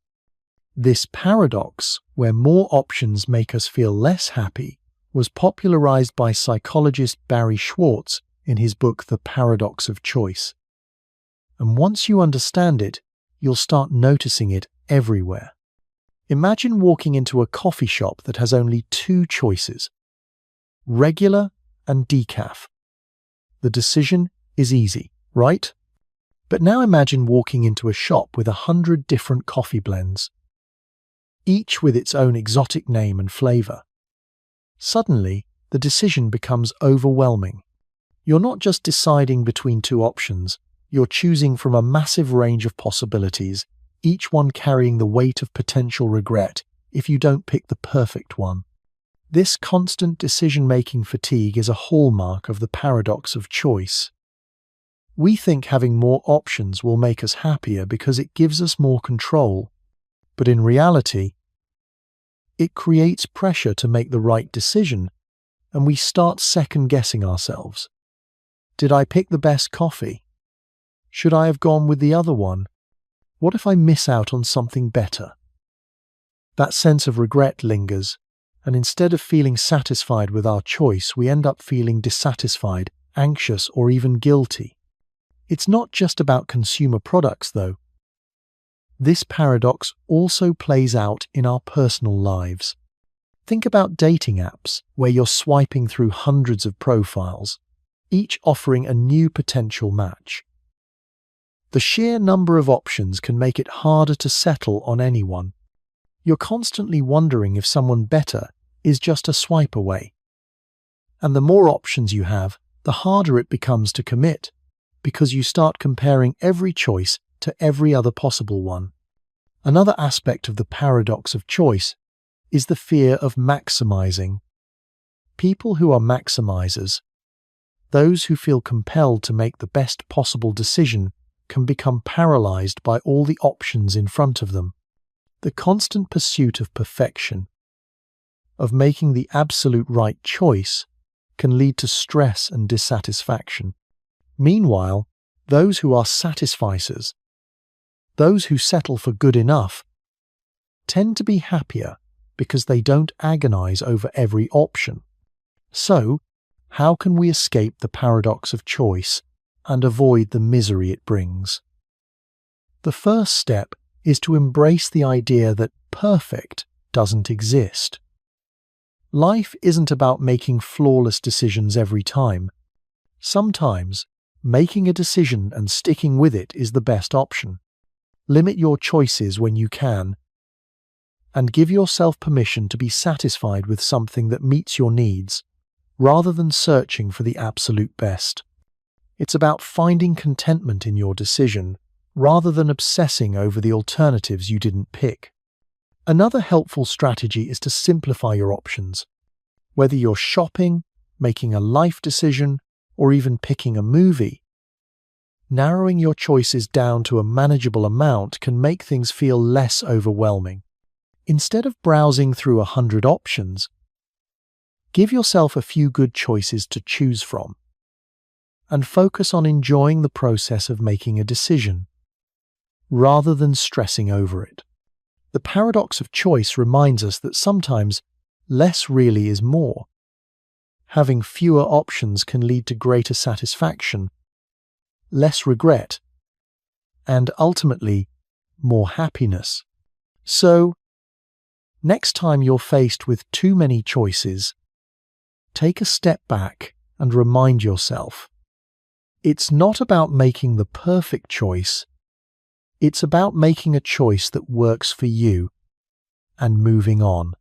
This paradox, where more options make us feel less happy, was popularized by psychologist Barry Schwartz in his book The Paradox of Choice. And once you understand it, you'll start noticing it everywhere. Imagine walking into a coffee shop that has only two choices, regular and decaf. The decision is easy, right? But now imagine walking into a shop with 100 different coffee blends, each with its own exotic name and flavor. Suddenly, the decision becomes overwhelming. You're not just deciding between two options, you're choosing from a massive range of possibilities, each one carrying the weight of potential regret if you don't pick the perfect one. This constant decision-making fatigue is a hallmark of the paradox of choice. We think having more options will make us happier because it gives us more control, but in reality, it creates pressure to make the right decision, and we start second-guessing ourselves. Did I pick the best coffee? Should I have gone with the other one? What if I miss out on something better? That sense of regret lingers, and instead of feeling satisfied with our choice, we end up feeling dissatisfied, anxious, or even guilty. It's not just about consumer products, though. This paradox also plays out in our personal lives. Think about dating apps, where you're swiping through hundreds of profiles, each offering a new potential match. The sheer number of options can make it harder to settle on anyone. You're constantly wondering if someone better is just a swipe away. And the more options you have, the harder it becomes to commit, because you start comparing every choice to every other possible one. Another aspect of the paradox of choice is the fear of maximizing. People who are maximizers, those who feel compelled to make the best possible decision, can become paralyzed by all the options in front of them. The constant pursuit of perfection, of making the absolute right choice, can lead to stress and dissatisfaction. Meanwhile, those who are satisficers, those who settle for good enough, tend to be happier because they don't agonize over every option. So, how can we escape the paradox of choice and avoid the misery it brings? The first step is to embrace the idea that perfect doesn't exist. Life isn't about making flawless decisions every time. Sometimes, making a decision and sticking with it is the best option. Limit your choices when you can, and give yourself permission to be satisfied with something that meets your needs, rather than searching for the absolute best. It's about finding contentment in your decision, rather than obsessing over the alternatives you didn't pick. Another helpful strategy is to simplify your options. Whether you're shopping, making a life decision, or even picking a movie, narrowing your choices down to a manageable amount can make things feel less overwhelming. Instead of browsing through 100 options, give yourself a few good choices to choose from, and focus on enjoying the process of making a decision, rather than stressing over it. The paradox of choice reminds us that sometimes less really is more. Having fewer options can lead to greater satisfaction, less regret, and ultimately, more happiness. So, next time you're faced with too many choices, take a step back and remind yourself, it's not about making the perfect choice, it's about making a choice that works for you and moving on.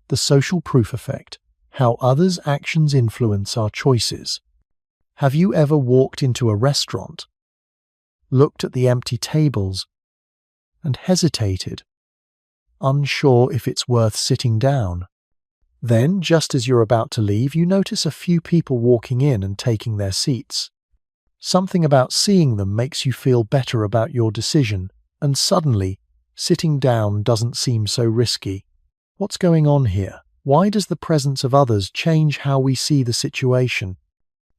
The social proof effect, how others' actions influence our choices. Have you ever walked into a restaurant, looked at the empty tables, and hesitated, unsure if it's worth sitting down? Then, just as you're about to leave, you notice a few people walking in and taking their seats. Something about seeing them makes you feel better about your decision, and suddenly, sitting down doesn't seem so risky. What's going on here? Why does the presence of others change how we see the situation?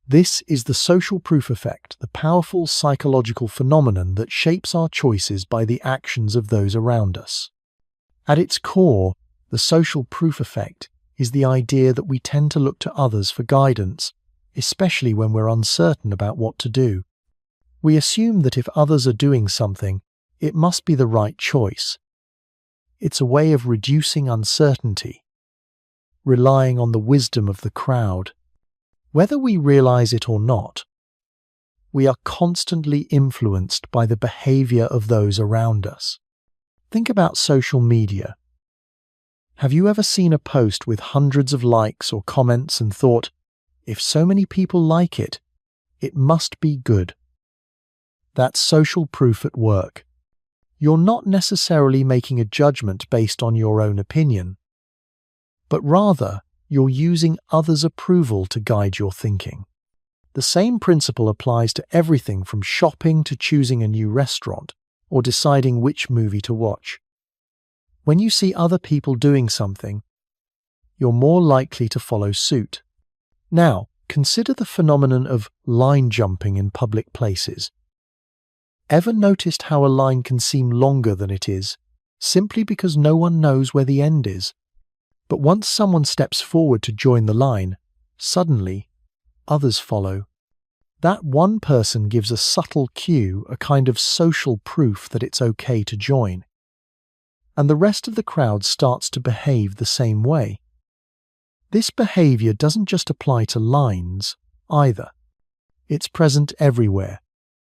This is the social proof effect, the powerful psychological phenomenon that shapes our choices by the actions of those around us. At its core, the social proof effect is the idea that we tend to look to others for guidance, especially when we're uncertain about what to do. We assume that if others are doing something, it must be the right choice. It's a way of reducing uncertainty, relying on the wisdom of the crowd. Whether we realize it or not, we are constantly influenced by the behavior of those around us. Think about social media. Have you ever seen a post with hundreds of likes or comments and thought, if so many people like it, it must be good? That's social proof at work. You're not necessarily making a judgment based on your own opinion, but rather you're using others' approval to guide your thinking. The same principle applies to everything from shopping to choosing a new restaurant or deciding which movie to watch. When you see other people doing something, you're more likely to follow suit. Now, consider the phenomenon of line jumping in public places. Ever noticed how a line can seem longer than it is, simply because no one knows where the end is? But once someone steps forward to join the line, suddenly, others follow. That one person gives a subtle cue, a kind of social proof that it's okay to join. And the rest of the crowd starts to behave the same way. This behavior doesn't just apply to lines, either. It's present everywhere,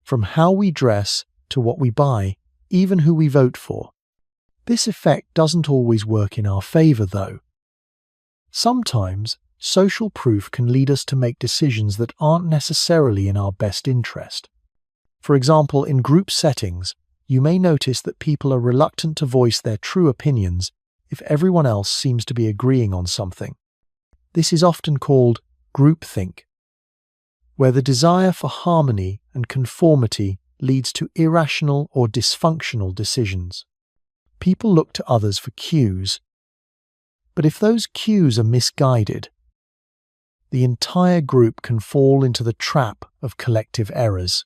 from how we dress to what we buy, even who we vote for. This effect doesn't always work in our favor, though. Sometimes, social proof can lead us to make decisions that aren't necessarily in our best interest. For example, in group settings, you may notice that people are reluctant to voice their true opinions if everyone else seems to be agreeing on something. This is often called groupthink, where the desire for harmony and conformity leads to irrational or dysfunctional decisions. People look to others for cues, but if those cues are misguided, the entire group can fall into the trap of collective errors.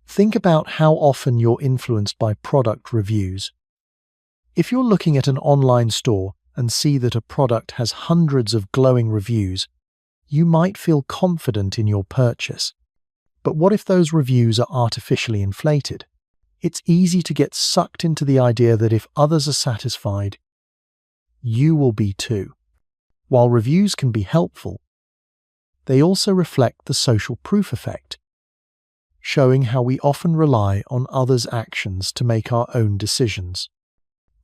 Think about how often you're influenced by product reviews. If you're looking at an online store and see that a product has hundreds of glowing reviews, you might feel confident in your purchase. But what if those reviews are artificially inflated? It's easy to get sucked into the idea that if others are satisfied, you will be too. While reviews can be helpful, they also reflect the social proof effect, showing how we often rely on others' actions to make our own decisions.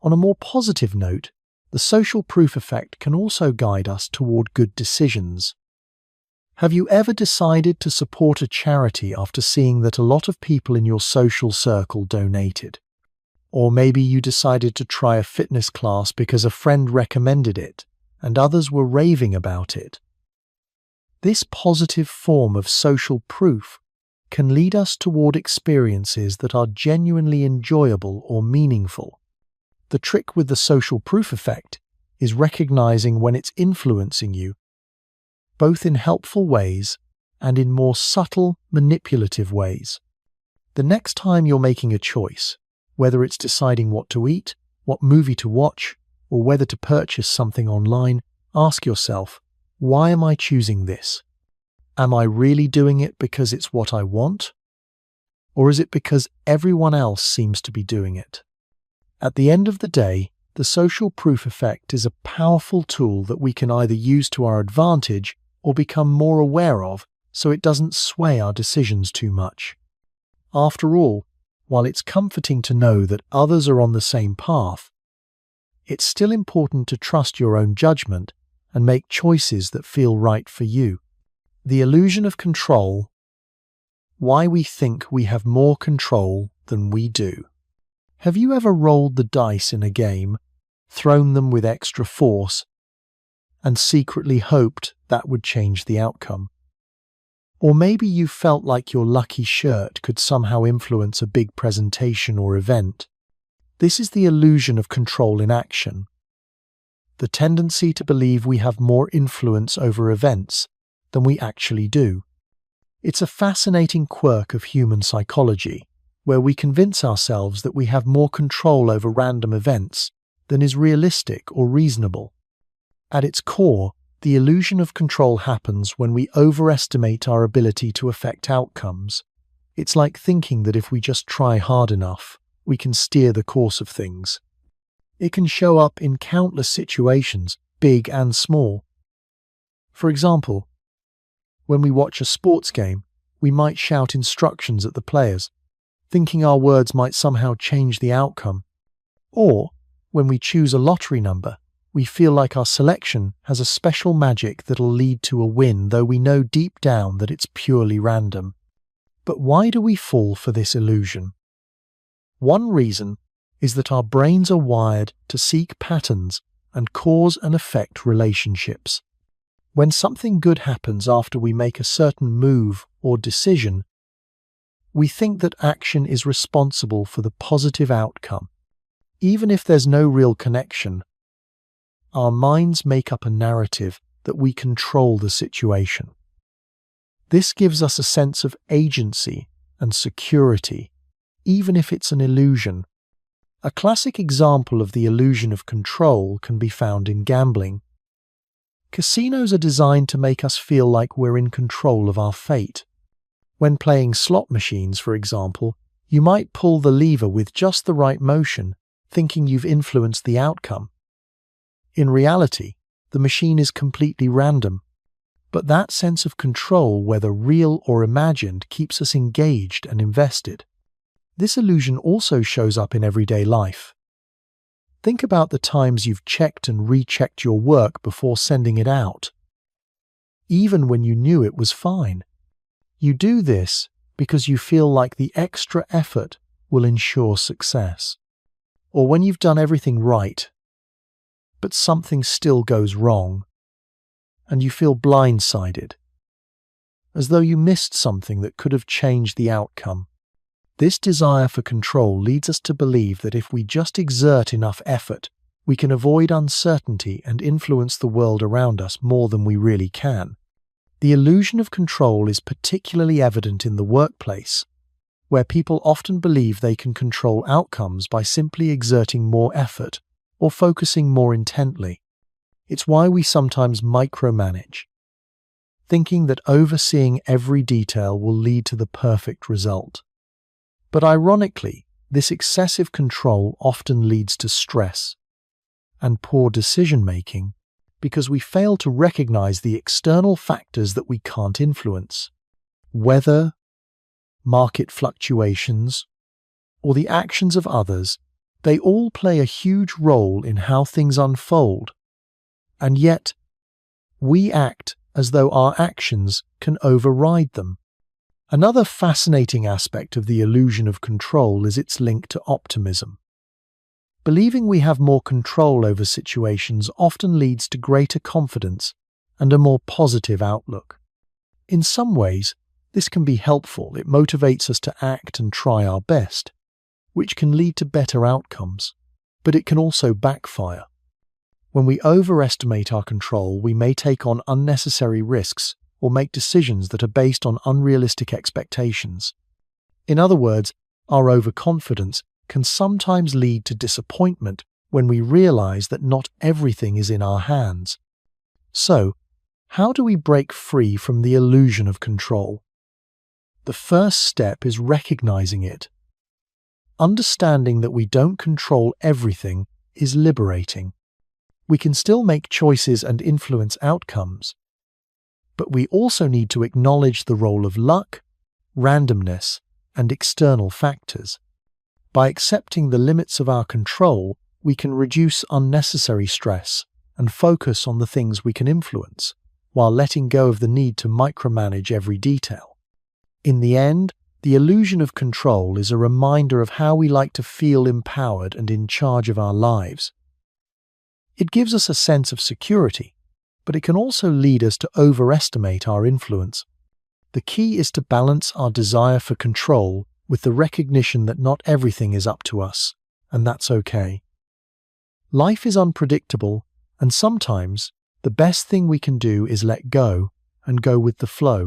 On a more positive note, the social proof effect can also guide us toward good decisions. Have you ever decided to support a charity after seeing that a lot of people in your social circle donated? Or maybe you decided to try a fitness class because a friend recommended it and others were raving about it. This positive form of social proof can lead us toward experiences that are genuinely enjoyable or meaningful. The trick with the social proof effect is recognizing when it's influencing you, both in helpful ways and in more subtle, manipulative ways. The next time you're making a choice, whether it's deciding what to eat, what movie to watch, or whether to purchase something online, ask yourself, why am I choosing this? Am I really doing it because it's what I want? Or is it because everyone else seems to be doing it? At the end of the day, the social proof effect is a powerful tool that we can either use to our advantage or become more aware of so it doesn't sway our decisions too much. After all, while it's comforting to know that others are on the same path, it's still important to trust your own judgment and make choices that feel right for you. The illusion of control. Why we think we have more control than we do. Have you ever rolled the dice in a game, thrown them with extra force, and secretly hoped that would change the outcome? Or maybe you felt like your lucky shirt could somehow influence a big presentation or event. This is the illusion of control in action. The tendency to believe we have more influence over events than we actually do. It's a fascinating quirk of human psychology, where we convince ourselves that we have more control over random events than is realistic or reasonable. At its core, the illusion of control happens when we overestimate our ability to affect outcomes. It's like thinking that if we just try hard enough, we can steer the course of things. It can show up in countless situations, big and small. For example, when we watch a sports game, we might shout instructions at the players, thinking our words might somehow change the outcome. Or, when we choose a lottery number, we feel like our selection has a special magic that'll lead to a win, though we know deep down that it's purely random. But why do we fall for this illusion? One reason is that our brains are wired to seek patterns and cause and effect relationships. When something good happens after we make a certain move or decision, we think that action is responsible for the positive outcome. Even if there's no real connection, our minds make up a narrative that we control the situation. This gives us a sense of agency and security, even if it's an illusion. A classic example of the illusion of control can be found in gambling. Casinos are designed to make us feel like we're in control of our fate. When playing slot machines, for example, you might pull the lever with just the right motion, thinking you've influenced the outcome. In reality, the machine is completely random, but that sense of control, whether real or imagined, keeps us engaged and invested. This illusion also shows up in everyday life. Think about the times you've checked and rechecked your work before sending it out, even when you knew it was fine. You do this because you feel like the extra effort will ensure success. Or when you've done everything right, but something still goes wrong, and you feel blindsided, as though you missed something that could have changed the outcome. This desire for control leads us to believe that if we just exert enough effort, we can avoid uncertainty and influence the world around us more than we really can. The illusion of control is particularly evident in the workplace, where people often believe they can control outcomes by simply exerting more effort or focusing more intently. It's why we sometimes micromanage, thinking that overseeing every detail will lead to the perfect result. But ironically, this excessive control often leads to stress and poor decision-making because we fail to recognize the external factors that we can't influence. Weather, market fluctuations, or the actions of others, they all play a huge role in how things unfold. And yet, we act as though our actions can override them. Another fascinating aspect of the illusion of control is its link to optimism. Believing we have more control over situations often leads to greater confidence and a more positive outlook. In some ways, this can be helpful. It motivates us to act and try our best, which can lead to better outcomes, but it can also backfire. When we overestimate our control, we may take on unnecessary risks or make decisions that are based on unrealistic expectations. In other words, our overconfidence can sometimes lead to disappointment when we realize that not everything is in our hands. So, how do we break free from the illusion of control? The first step is recognizing it. Understanding that we don't control everything is liberating. We can still make choices and influence outcomes, but we also need to acknowledge the role of luck, randomness, and external factors. By accepting the limits of our control, we can reduce unnecessary stress and focus on the things we can influence, while letting go of the need to micromanage every detail. In the end, the illusion of control is a reminder of how we like to feel empowered and in charge of our lives. It gives us a sense of security, but it can also lead us to overestimate our influence. The key is to balance our desire for control with the recognition that not everything is up to us, and that's okay. Life is unpredictable, and sometimes the best thing we can do is let go and go with the flow.